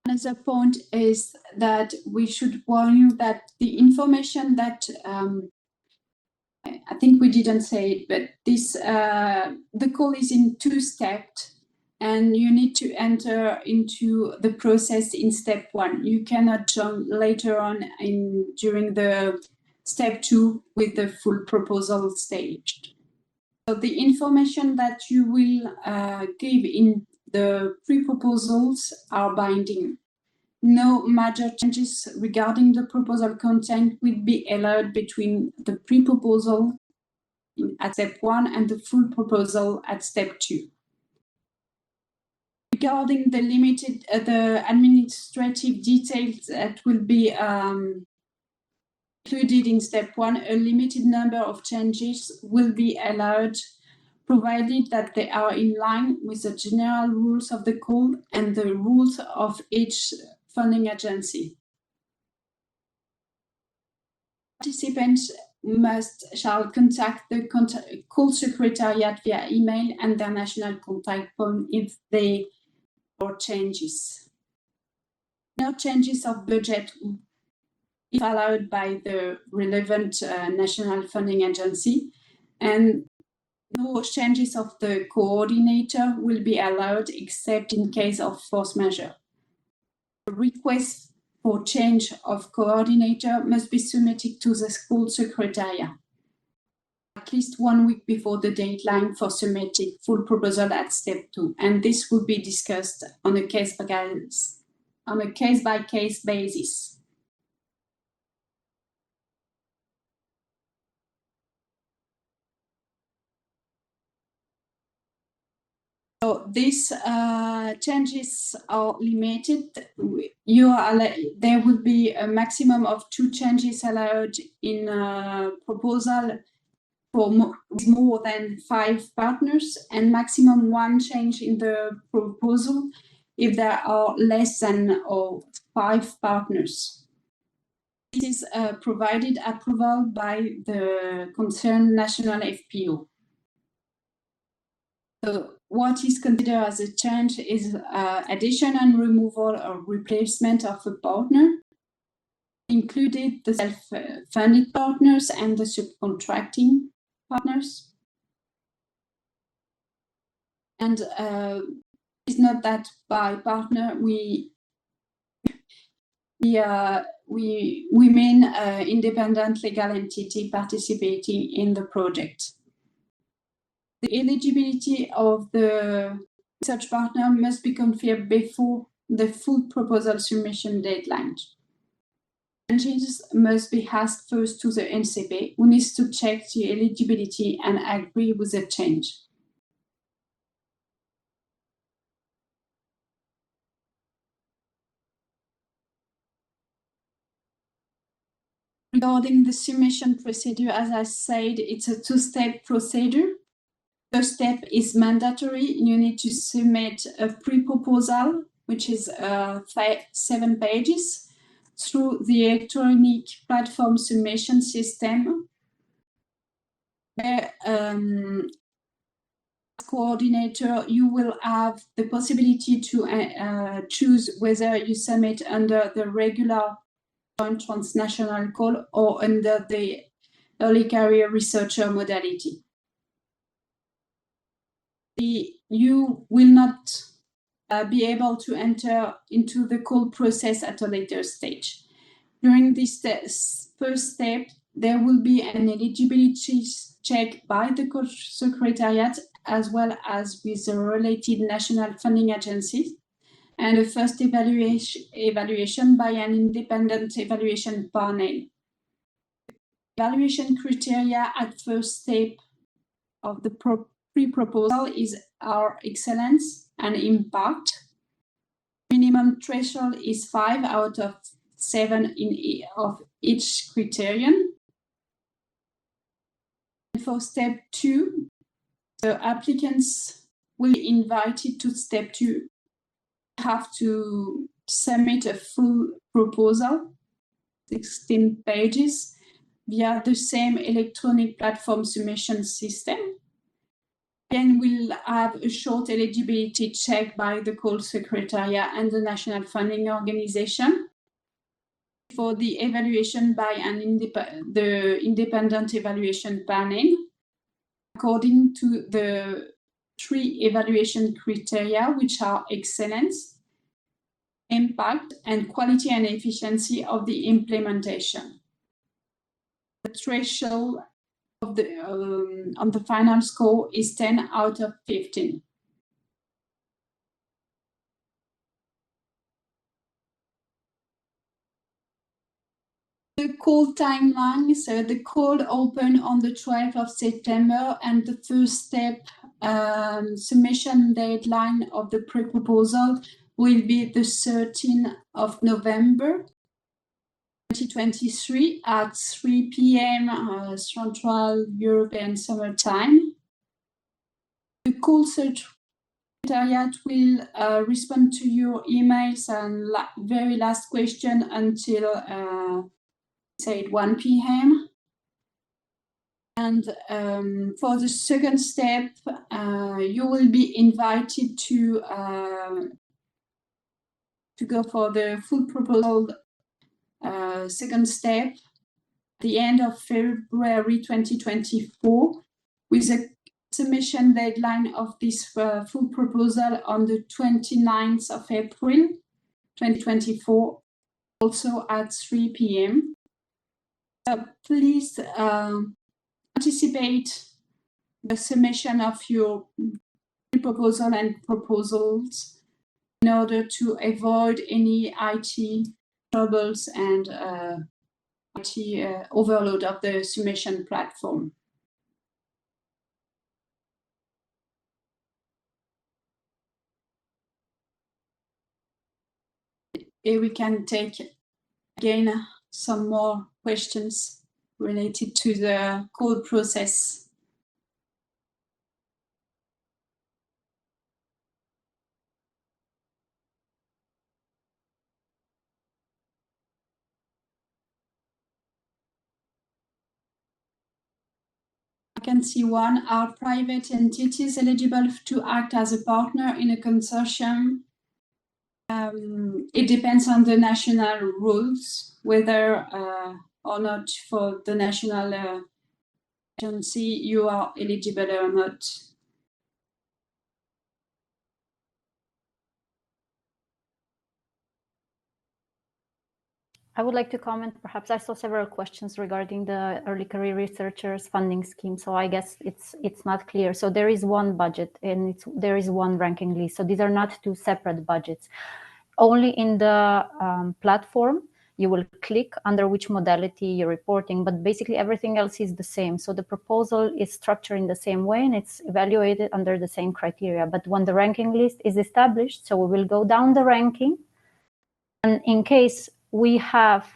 Another point is that we should warn you that the information that I think we didn't say it, but this the call is in 2 steps, and you need to enter into the process in step 1. You cannot join later on during the step 2 with the full proposal stage. So the information that you will give in the pre-proposals are binding. No major changes regarding the proposal content will be allowed between the pre-proposal at step 1 and the full proposal at step 2. Regarding the limited, the administrative details that will be included in step 1, a limited number of changes will be allowed, provided that they are in line with the general rules of the call and the rules of each funding agency. Participants shall contact the call secretariat via email and their national contact point if they or changes. No changes of budget if allowed by the relevant national funding agency, and no changes of the coordinator will be allowed except in case of force majeure. A request for change of coordinator must be submitted to the school secretariat at least 1 week before the deadline for submitting full proposal at step 2, and this will be discussed on a case-by-case basis. So these changes are limited. There will be a maximum of 2 changes allowed in a proposal for more than 5 partners, and maximum 1 change in the proposal if there are less than 5 partners. This is provided approval by the concerned national FPO. So what is considered as a change is addition and removal or replacement of a partner, included the self-funded partners and the subcontracting partners. And it's not that by partner we mean independent legal entity participating in the project. The eligibility of the research partner must be confirmed before the full proposal submission deadline. Changes must be asked first to the NCP, who needs to check the eligibility and agree with the change. Regarding the submission procedure, as I said, it's a two-step procedure. First step is mandatory. You need to submit a pre-proposal, which is 7 pages, through the electronic platform submission system. Where, as coordinator, you will have the possibility to choose whether you submit under the regular joint transnational call or under the early career researcher modality. You will not be able to enter into the call process at a later stage. During this first step, there will be an eligibility check by the call secretariat as well as with the related national funding agencies, and a first evaluation by an independent evaluation panel. Evaluation criteria at first step of the pre-proposal is our excellence and impact. Minimum threshold is 5 out of 7 of each criterion. And for step 2, the applicants will be invited to step 2. Have to submit a full proposal, 16 pages, via the same electronic platform submission system. Then we'll have a short eligibility check by the call secretariat and the national funding organization for the evaluation by the independent evaluation panel, according to the 3 evaluation criteria, which are excellence, impact, and quality and efficiency of the implementation. The threshold of the on the final score is 10 out of 15. The call timeline, so the call opened on the 12th of September, and the first step submission deadline of the pre-proposal will be the 13th of November 2023 at 3 p.m. Central European Summer Time. The call secretariat will respond to your emails and very last question until say 1 p.m. And for the second step, you will be invited to go for the full proposal second step at the end of February 2024, with a submission deadline of this full proposal on the 29th of April 2024, also at 3 p.m. Please anticipate the submission of your proposal and proposals in order to avoid any IT troubles and IT overload of the submission platform. Here we can take again some more questions related to the call process. I can see one. Are private entities eligible to act as a partner in a consortium It depends on the national rules, whether or not for the national agency you are eligible or not. I would like to comment. Perhaps I saw several questions regarding the early career researchers funding scheme. So I guess it's not clear. So there is one budget and there is one ranking list. So these are not two separate budgets. Only in the platform you will click under which modality you're reporting, but basically everything else is the same. So the proposal is structured in the same way and it's evaluated under the same criteria. But when the ranking list is established, so we will go down the ranking, and in case we have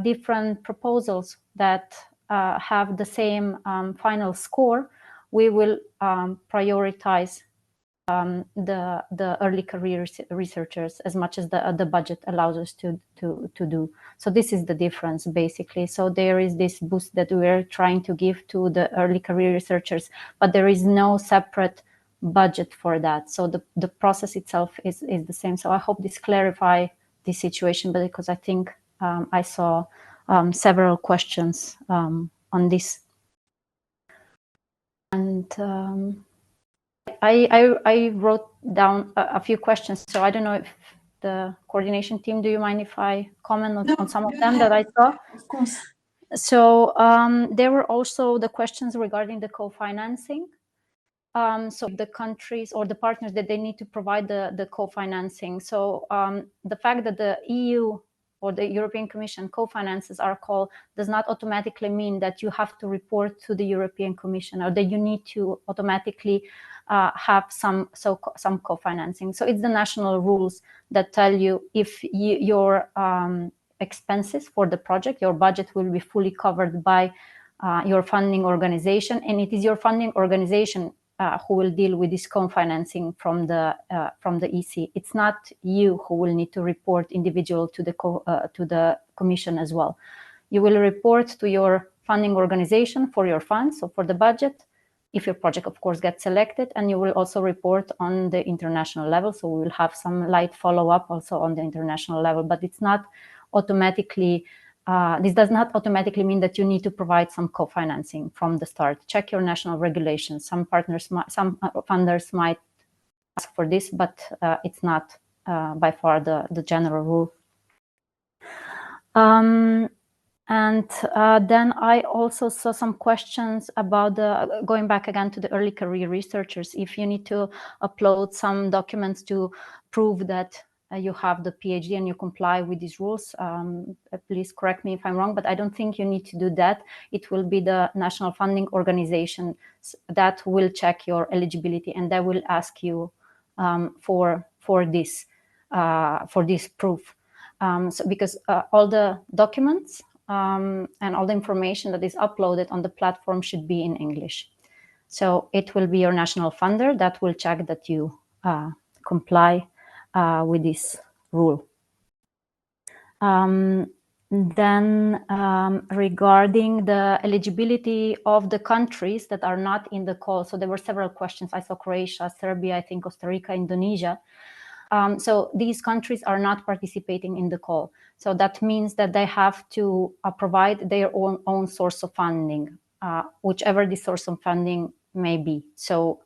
different proposals that have the same final score, we will prioritize the early career researchers as much as the budget allows us to do. So this is the difference, basically. So there is this boost that we're trying to give to the early career researchers, but there is no separate budget for that. So the process itself is the same. So I hope this clarifies the situation, but because I think I saw several questions on this. And I wrote down a few questions, so I don't know if the coordination team, do you mind if I comment on some of them that I saw? Of course. So there were also the questions regarding the co-financing. So the countries or the partners that they need to provide the co-financing. So the fact that the EU or the European Commission co-finances our call does not automatically mean that you have to report to the European Commission or that you need to automatically have some co-financing. So it's the national rules that tell you if your expenses for the project, your budget will be fully covered by your funding organization, and it is your funding organization who will deal with this co-financing from the EC. It's not you who will need to report individual to the Commission as well. You will report to your funding organization for your funds, so for the budget, if your project, of course, gets selected, and you will also report on the international level. So we will have some light follow-up also on the international level, but it's not automatically. This does not automatically mean that you need to provide some co-financing from the start. Check your national regulations. Some funders might ask for this, but it's not by far the general rule. And then I also saw some questions about going back again to the early career researchers. If you need to upload some documents to prove that you have the PhD and you comply with these rules, please correct me if I'm wrong, but I don't think you need to do that. It will be the national funding organization that will check your eligibility, and they will ask you for this proof. So because all the documents and all the information that is uploaded on the platform should be in English. So it will be your national funder that will check that you comply with this rule. Then regarding the eligibility of the countries that are not in the call, so there were several questions. I saw Croatia, Serbia, I think Costa Rica, Indonesia. So these countries are not participating in the call. So that means that they have to provide their own source of funding, whichever the source of funding may be. So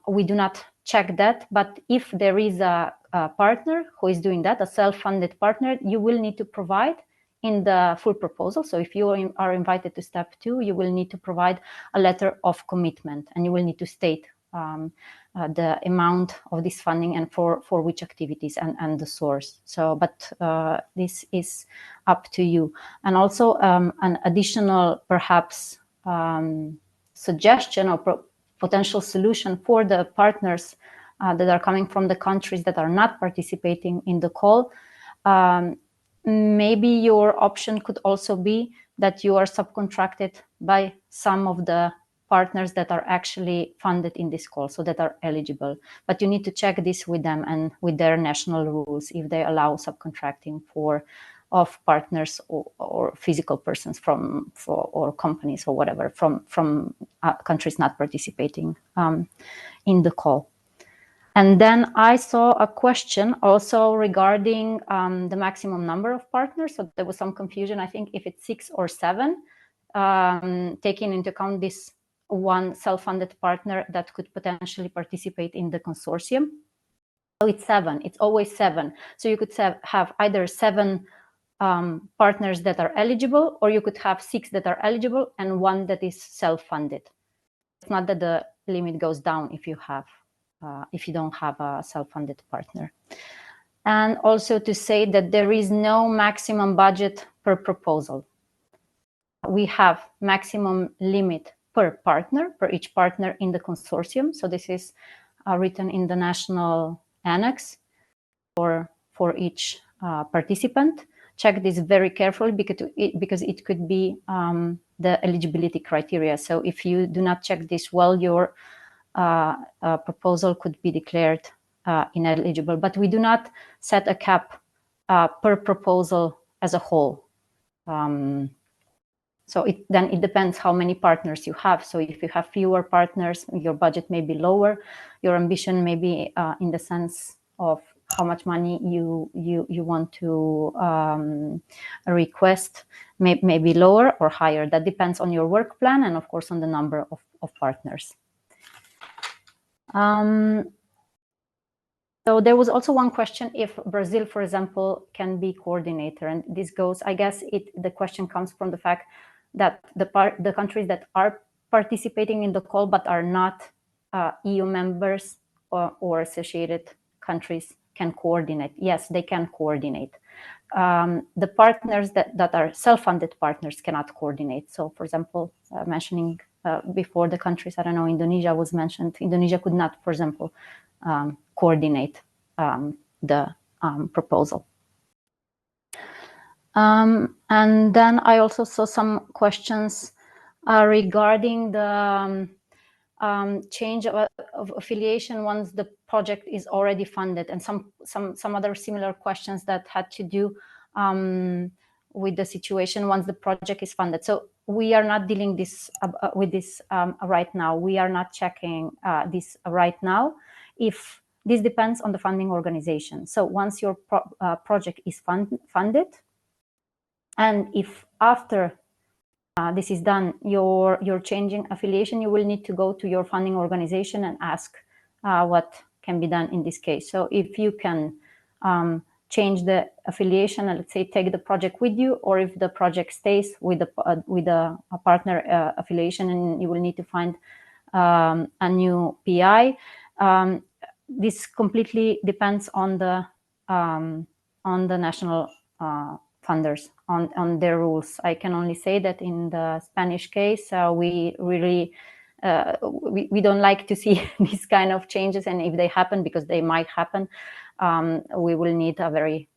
we do not check that, but if there is a partner who is doing that, a self-funded partner, you will need to provide in the full proposal. So if you are invited to step 2, you will need to provide a letter of commitment, and you will need to state the amount of this funding and for which activities and the source. So, but this is up to you. And also an additional perhaps suggestion or potential solution for the partners that are coming from the countries that are not participating in the call. Maybe your option could also be that you are subcontracted by some of the partners that are actually funded in this call, so that are eligible. But you need to check this with them and with their national rules if they allow subcontracting of partners or physical persons or companies or whatever from countries not participating in the call. And then I saw a question also regarding the maximum number of partners. So there was some confusion, I think, if it's 6 or 7, taking into account this one self-funded partner that could potentially participate in the consortium. So it's 7, it's always 7. So you could have either 7 partners that are eligible, or you could have 6 that are eligible and 1 that is self-funded. It's not that the limit goes down if you have if you don't have a self-funded partner. And also to say that there is no maximum budget per proposal. We have maximum limit per partner, per each partner in the consortium. So this is written in the national annex for each participant. Check this very carefully because it could be the eligibility criteria. So if you do not check this well, your proposal could be declared ineligible. But we do not set a cap per proposal as a whole. So then it depends how many partners you have. So if you have fewer partners, your budget may be lower. Your ambition may be in the sense of how much money you want to request may be lower or higher. That depends on your work plan and, of course, on the number of partners. So there was also one question if Brazil, for example, can be coordinator. And this goes, I guess the question comes from the fact that the countries that are participating in the call but are not EU members or associated countries can coordinate. Yes, they can coordinate. The partners that are self-funded partners cannot coordinate. So, for example, mentioning before the countries, I don't know, Indonesia was mentioned. Indonesia could not, for example, coordinate the proposal. And then I also saw some questions regarding the change of affiliation once the project is already funded, and some other similar questions that had to do with the situation once the project is funded. So we are not dealing with this right now. We are not checking this right now. If this depends on the funding organization. So once your project is funded, and if after this is done, you're changing affiliation, you will need to go to your funding organization and ask what can be done in this case. So if you can change the affiliation and, let's say, take the project with you, or if the project stays with a partner affiliation and you will need to find a new PI, this completely depends on the national funders, on their rules. I can only say that in the Spanish case, we really we don't like to see these kind of changes, and if they happen, because they might happen, we will need a very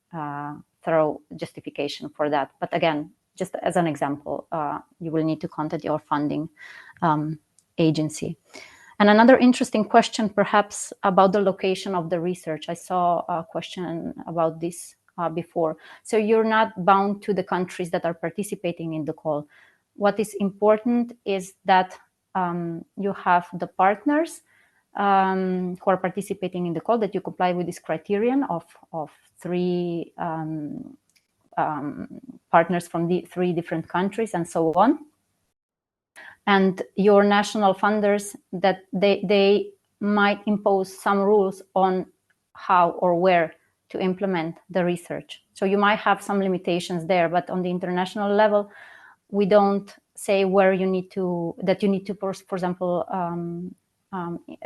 thorough justification for that. But again, just as an example, you will need to contact your funding agency. And another interesting question, perhaps, about the location of the research. I saw a question about this before. So you're not bound to the countries that are participating in the call. What is important is that you have the partners who are participating in the call, that you comply with this criterion of 3 partners from the 3 different countries and so on. And your national funders, that they might impose some rules on how or where to implement the research. So you might have some limitations there, but on the international level, we don't say where you need to, for example,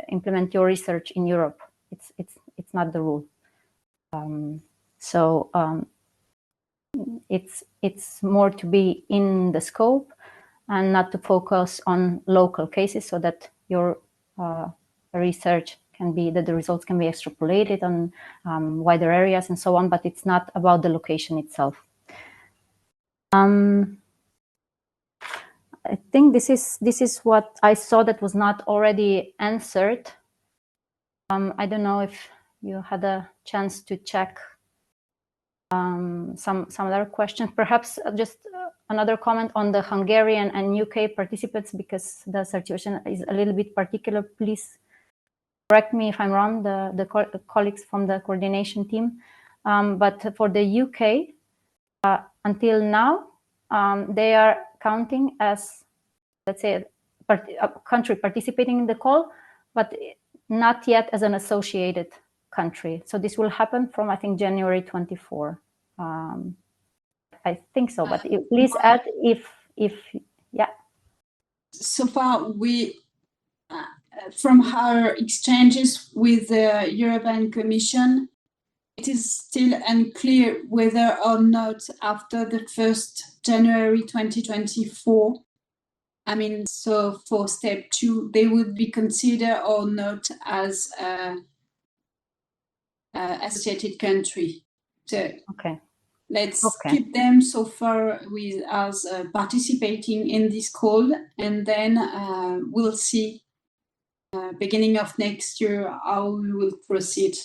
implement your research in Europe. It's not the rule. It's more to be in the scope and not to focus on local cases, so that your research can be, that the results can be extrapolated on wider areas and so on, but it's not about the location itself. I think this is what I saw that was not already answered. I don't know if you had a chance to check some other questions. Perhaps just another comment on the Hungarian and UK participants, because the situation is a little bit particular. Please correct me if I'm wrong, the colleagues from the coordination team. But for the UK, until now, they are counting as, let's say, a country participating in the call, but not yet as an associated country. So this will happen from, I think, January 24. I think so, but please add if yeah. So far, we, from our exchanges with the European Commission, it is still unclear whether or not after the 1st January 2024, I mean, so for step 2, they would be considered or not as an associated country. So okay. Let's Okay. keep them so far with us participating in this call, and then we'll see beginning of next year how we will proceed.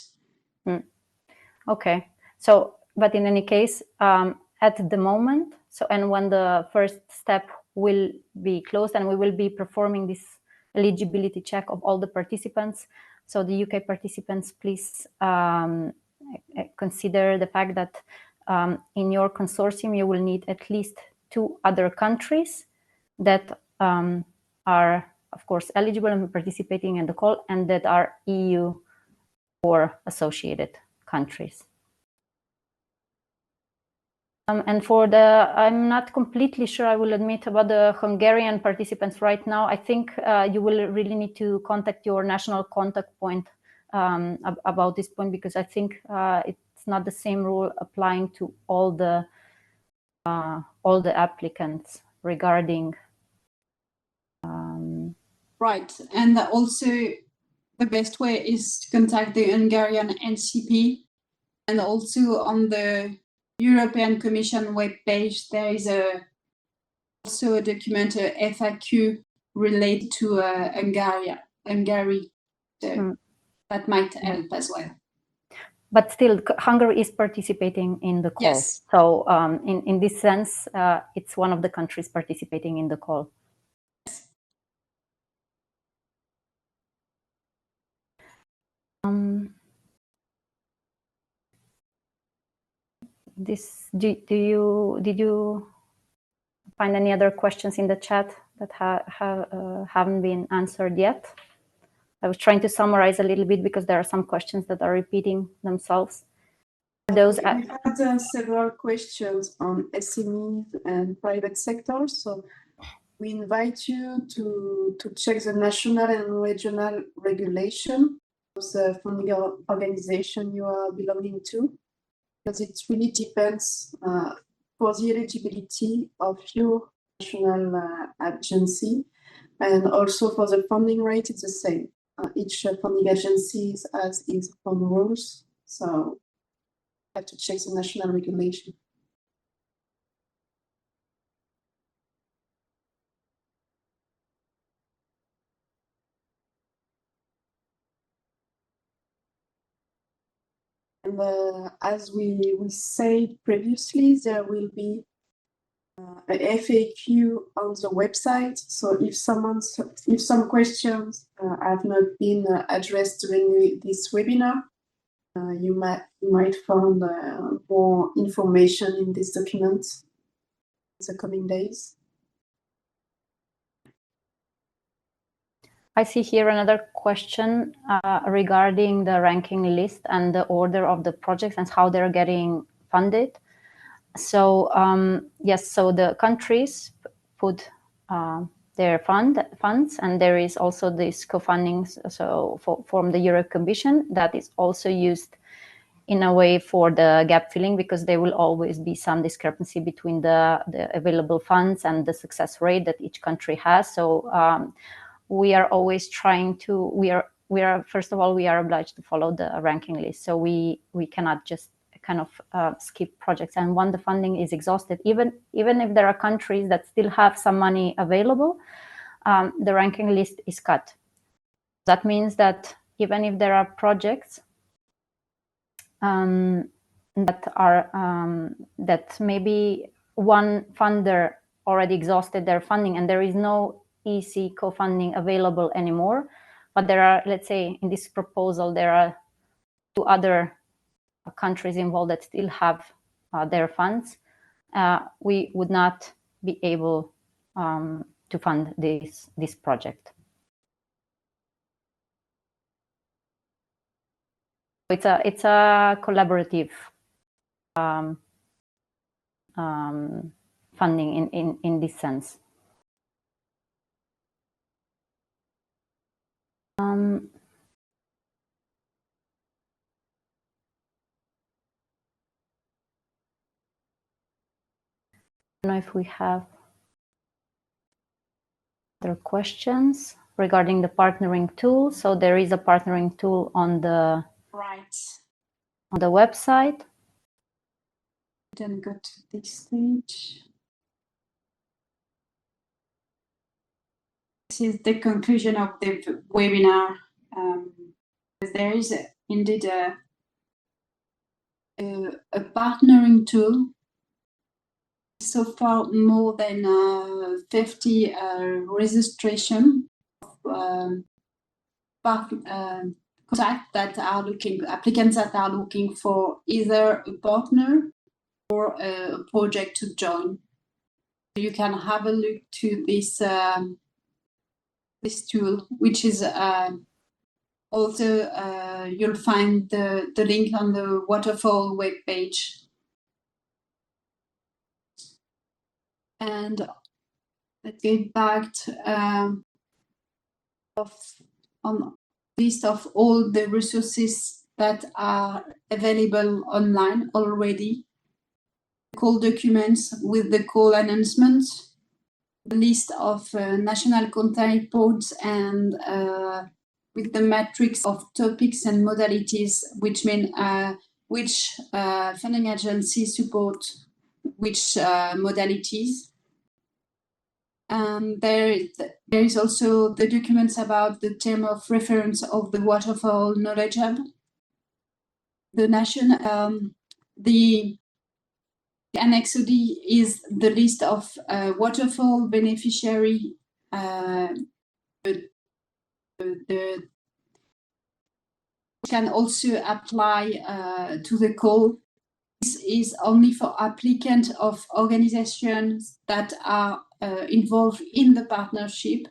Okay. So, but in any case, at the moment, so, and when the first step will be closed and we will be performing this eligibility check of all the participants. So the UK participants, please consider the fact that in your consortium, you will need at least 2 other countries that are, of course, eligible and participating in the call, and that are EU or associated countries. And for the, I'm not completely sure, I will admit, about the Hungarian participants right now. I think you will really need to contact your national contact point about this point, because I think it's not the same rule applying to all the applicants regarding. Right, and also the best way is to contact the Hungarian NCP, and also on the European Commission webpage there is also a document, a FAQ related to Hungary. So that might help as well. But still, Hungary is participating in the call. Yes. So in this sense, it's one of the countries participating in the call. Did you find any other questions in the chat that haven't been answered yet? I was trying to summarize a little bit because there are some questions that are repeating themselves. We had several questions on SMEs and private sector, so we invite you to check the national and regional regulation of the funding organization you are belonging to, because it really depends for the eligibility of your national agency, and also for the funding rate, it's the same. Each funding agency has its own rules, so have to check the national regulation. And as we said previously, there will be a FAQ on the website. So if some questions have not been addressed during this webinar, you might find more information in this document in the coming days. I see here another question regarding the ranking list and the order of the projects and how they're getting funded. So yes, so the countries put their funds, and there is also this co-funding, so from the European Commission, that is also used in a way for the gap filling, because there will always be some discrepancy between the available funds and the success rate that each country has. So we are always trying to, we are first of all, we are obliged to follow the ranking list. So we cannot just kind of skip projects. And when the funding is exhausted, even if there are countries that still have some money available, the ranking list is cut. That means that even if there are projects that are that maybe one funder already exhausted their funding and there is no EC co-funding available anymore, but there are, let's say, in this proposal, there are 2 other countries involved that still have their funds. We would not be able to fund this project. It's a collaborative funding in this sense. I don't know if we have other questions regarding the partnering tool. So there is a partnering tool on the website. Then go to this stage. This is the conclusion of the webinar. There is indeed a partnering tool. So far, more than 50 registration contact that are applicants that are looking for either a partner or a project to join. You can have a look to this this tool, which is also you'll find the link on the Water4All webpage. And let's get back to, on list of all the resources that are available online already. Call documents with the call announcements, the list of national contact points, and with the matrix of topics and modalities, which mean which funding agencies support which modalities. And there is also the documents about the term of reference of the Water4All Knowledge Hub. The Annex OD is the list of Water4All beneficiary can also apply to the call. This is only for applicants of organizations that are involved in the partnership.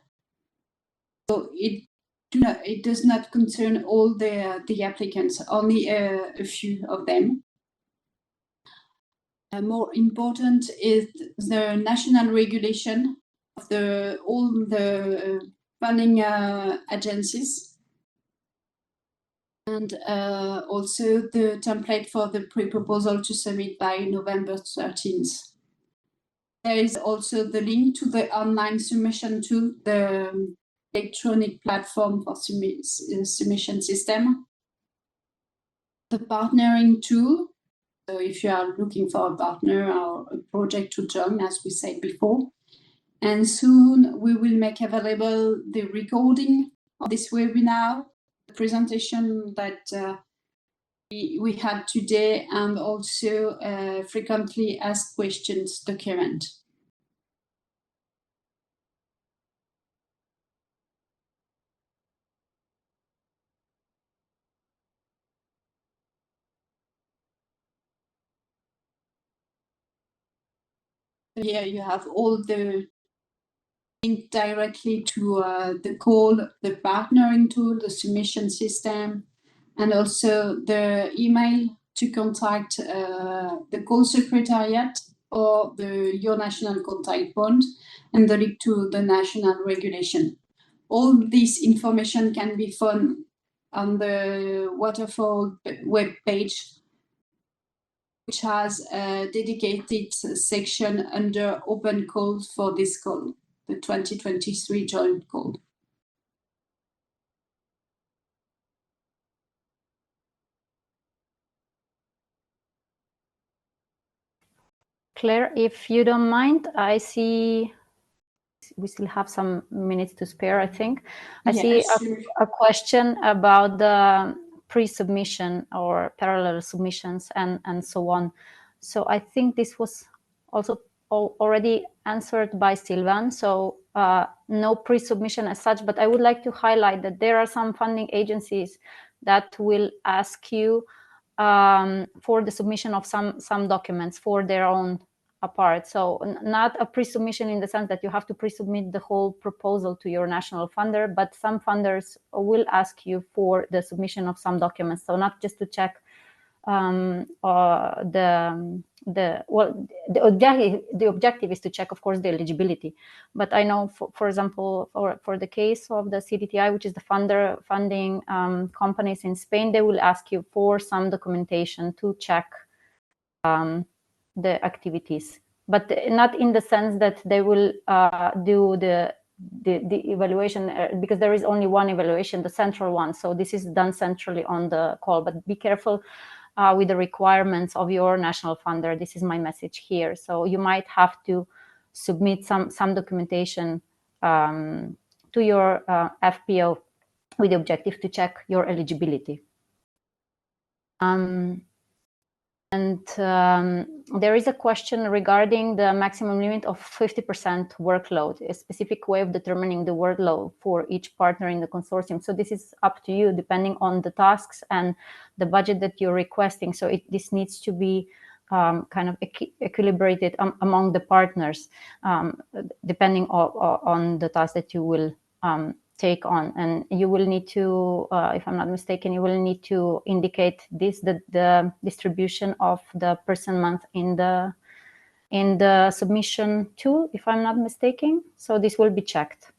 So it does not concern all the applicants, only a few of them. More important is the national regulation of all the funding agencies, and also the template for the pre-proposal to submit by November 13th. There is also the link to the online submission tool, the electronic platform for submission system. The partnering tool. So if you are looking for a partner or a project to join, as we said before. And soon we will make available the recording of this webinar, the presentation that we had today, and also frequently asked questions document. Here you have all the link directly to the call, the partnering tool, the submission system, and also the email to contact the call secretariat or your national contact point, and the link to the national regulation. All this information can be found on the Water4All webpage, which has a dedicated section under open calls for this call, the 2023 joint call. Claire, if you don't mind, I see we still have some minutes to spare, I think. I see a question about the pre-submission or parallel submissions and so on. So I think this was also already answered by Sylvain, so no pre-submission as such, but I would like to highlight that there are some funding agencies that will ask you for the submission of some documents for their own part. So not a pre-submission in the sense that you have to pre-submit the whole proposal to your national funder, but some funders will ask you for the submission of some documents. So not just to check the objective is to check, of course, the eligibility. But I know, for example, for the case of the CDTI, which is the funding companies in Spain, they will ask you for some documentation to check the activities, but not in the sense that they will do the evaluation, because there is only one evaluation, the central one. So this is done centrally on the call, but be careful with the requirements of your national funder. This is my message here. So you might have to submit some documentation to your FPO with the objective to check your eligibility. There is a question regarding the maximum limit of 50% workload, a specific way of determining the workload for each partner in the consortium. So this is up to you, depending on the tasks and the budget that you're requesting. So this needs to be kind of equilibrated among the partners, depending on the task that you will take on. And you will need to, if I'm not mistaken, you will need to indicate the distribution of the person month in the submission tool, if I'm not mistaken. So this will be checked.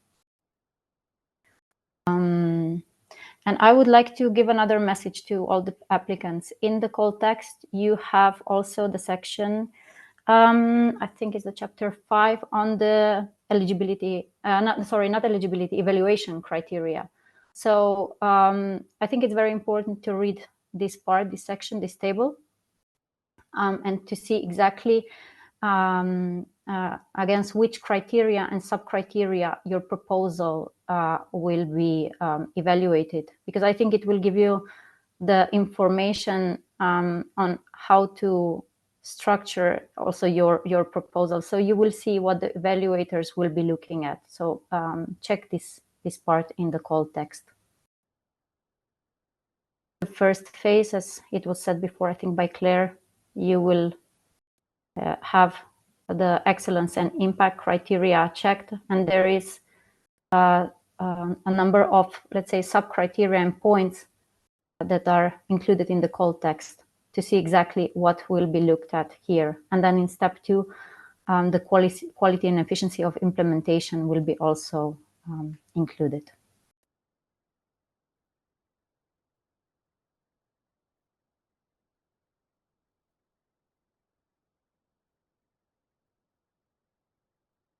And I would like to give another message to all the applicants. In the call text, you have also the section, I think it's the chapter 5 on the eligibility, not eligibility, evaluation criteria. So I think it's very important to read this part, this section, this table, and to see exactly against which criteria and sub-criteria your proposal will be evaluated, because I think it will give you the information on how to structure also your proposal. So you will see what the evaluators will be looking at. So check this part in the call text. The first phase, as it was said before, I think by Claire, you will have the excellence and impact criteria checked, and there is a number of, let's say, sub-criteria and points that are included in the call text to see exactly what will be looked at here. And then in step 2, the quality and efficiency of implementation will be also included.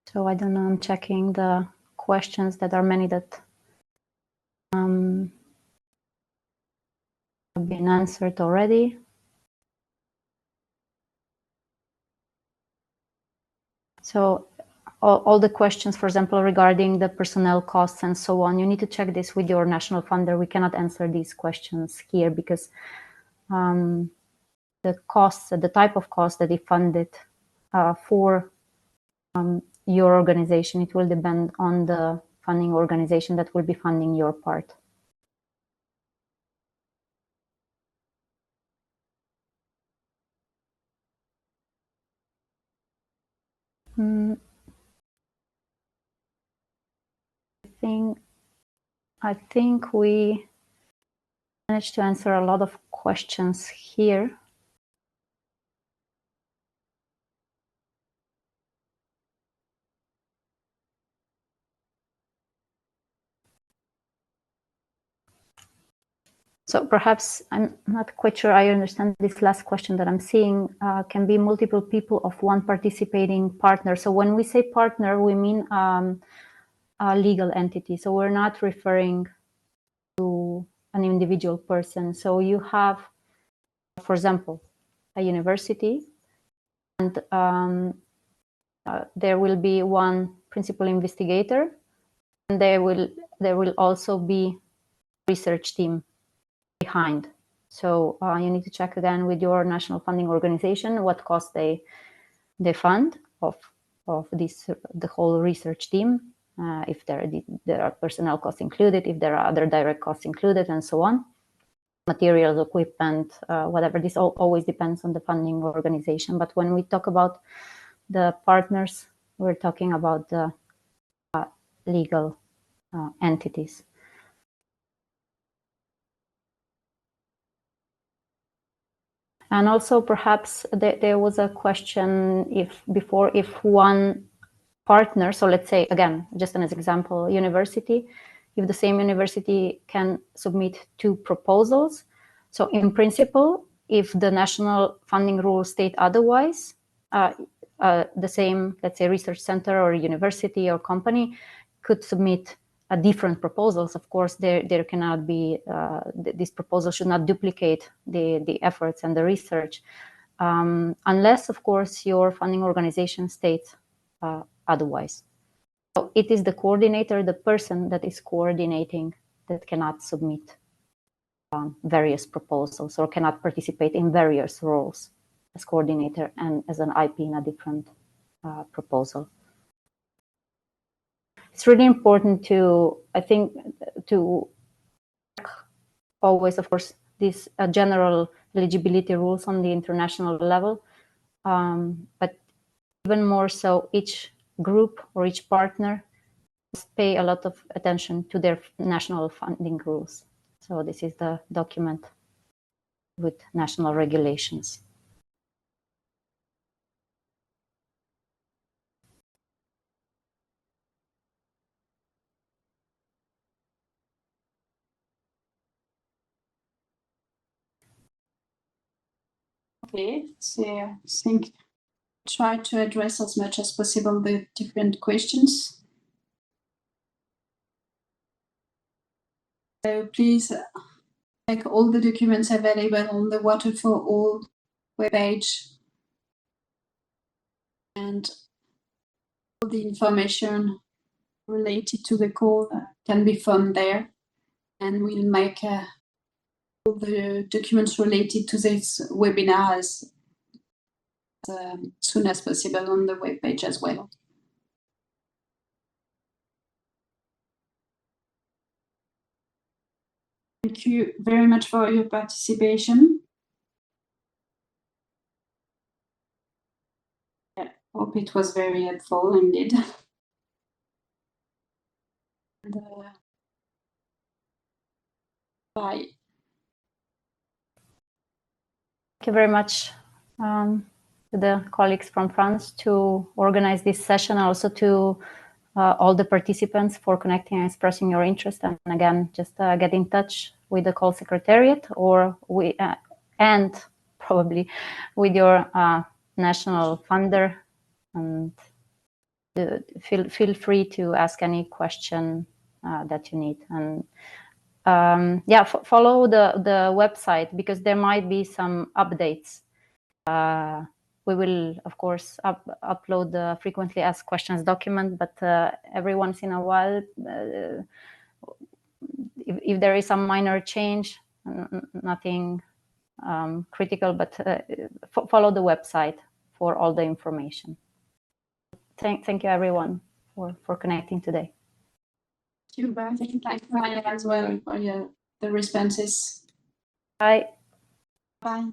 So I don't know, I'm checking the questions that are many that have been answered already. So all the questions, for example, regarding the personnel costs and so on, you need to check this with your national funder. We cannot answer these questions here because the costs, the type of cost that they funded for your organization, it will depend on the funding organization that will be funding your part. I think we managed to answer a lot of questions here. So perhaps I'm not quite sure I understand this last question that I'm seeing. Can be multiple people of one participating partner. So when we say partner, we mean a legal entity. So we're not referring to an individual person. So you have, for example, a university, and there will be one principal investigator, and there will also be a research team behind. So you need to check again with your national funding organization what costs they fund. of the whole research team, if there are personnel costs included, if there are other direct costs included, and so on. Materials, equipment, whatever. This always depends on the funding organization. But when we talk about the partners, we're talking about the legal entities. And also perhaps there was a question if one partner, so let's say, again, just as an example, university, if the same university can submit 2 proposals. So in principle, if the national funding rules state otherwise, the same, let's say, research center or university or company could submit different proposals. Of course, there cannot be, this proposal should not duplicate the efforts and the research, unless, of course, your funding organization states otherwise. So it is the coordinator, the person that is coordinating, that cannot submit various proposals or cannot participate in various roles as coordinator and as an IP in a different proposal. It's really important to, I think, to always, of course, these general eligibility rules on the international level, but even more so, each group or each partner must pay a lot of attention to their national funding rules. So this is the document with national regulations. Okay, so I think try to address as much as possible the different questions. So please make all the documents available on the Water4All webpage, and all the information related to the call can be found there, and we'll make all the documents related to this webinar as soon as possible on the webpage as well. Thank you very much for your participation. I hope it was very helpful indeed. And, bye. Thank you very much to the colleagues from France to organize this session, also to all the participants for connecting and expressing your interest. And again, just get in touch with the call secretariat or and probably with your national funder, and feel free to ask any question that you need. And yeah, follow the website, because there might be some updates. We will, of course, upload the frequently asked questions document, but every once in a while, if there is some minor change, nothing critical, but follow the website for all the information. Thank you, everyone, for connecting today. Thank you, bye. Thank you as well for the responses. Bye. Bye.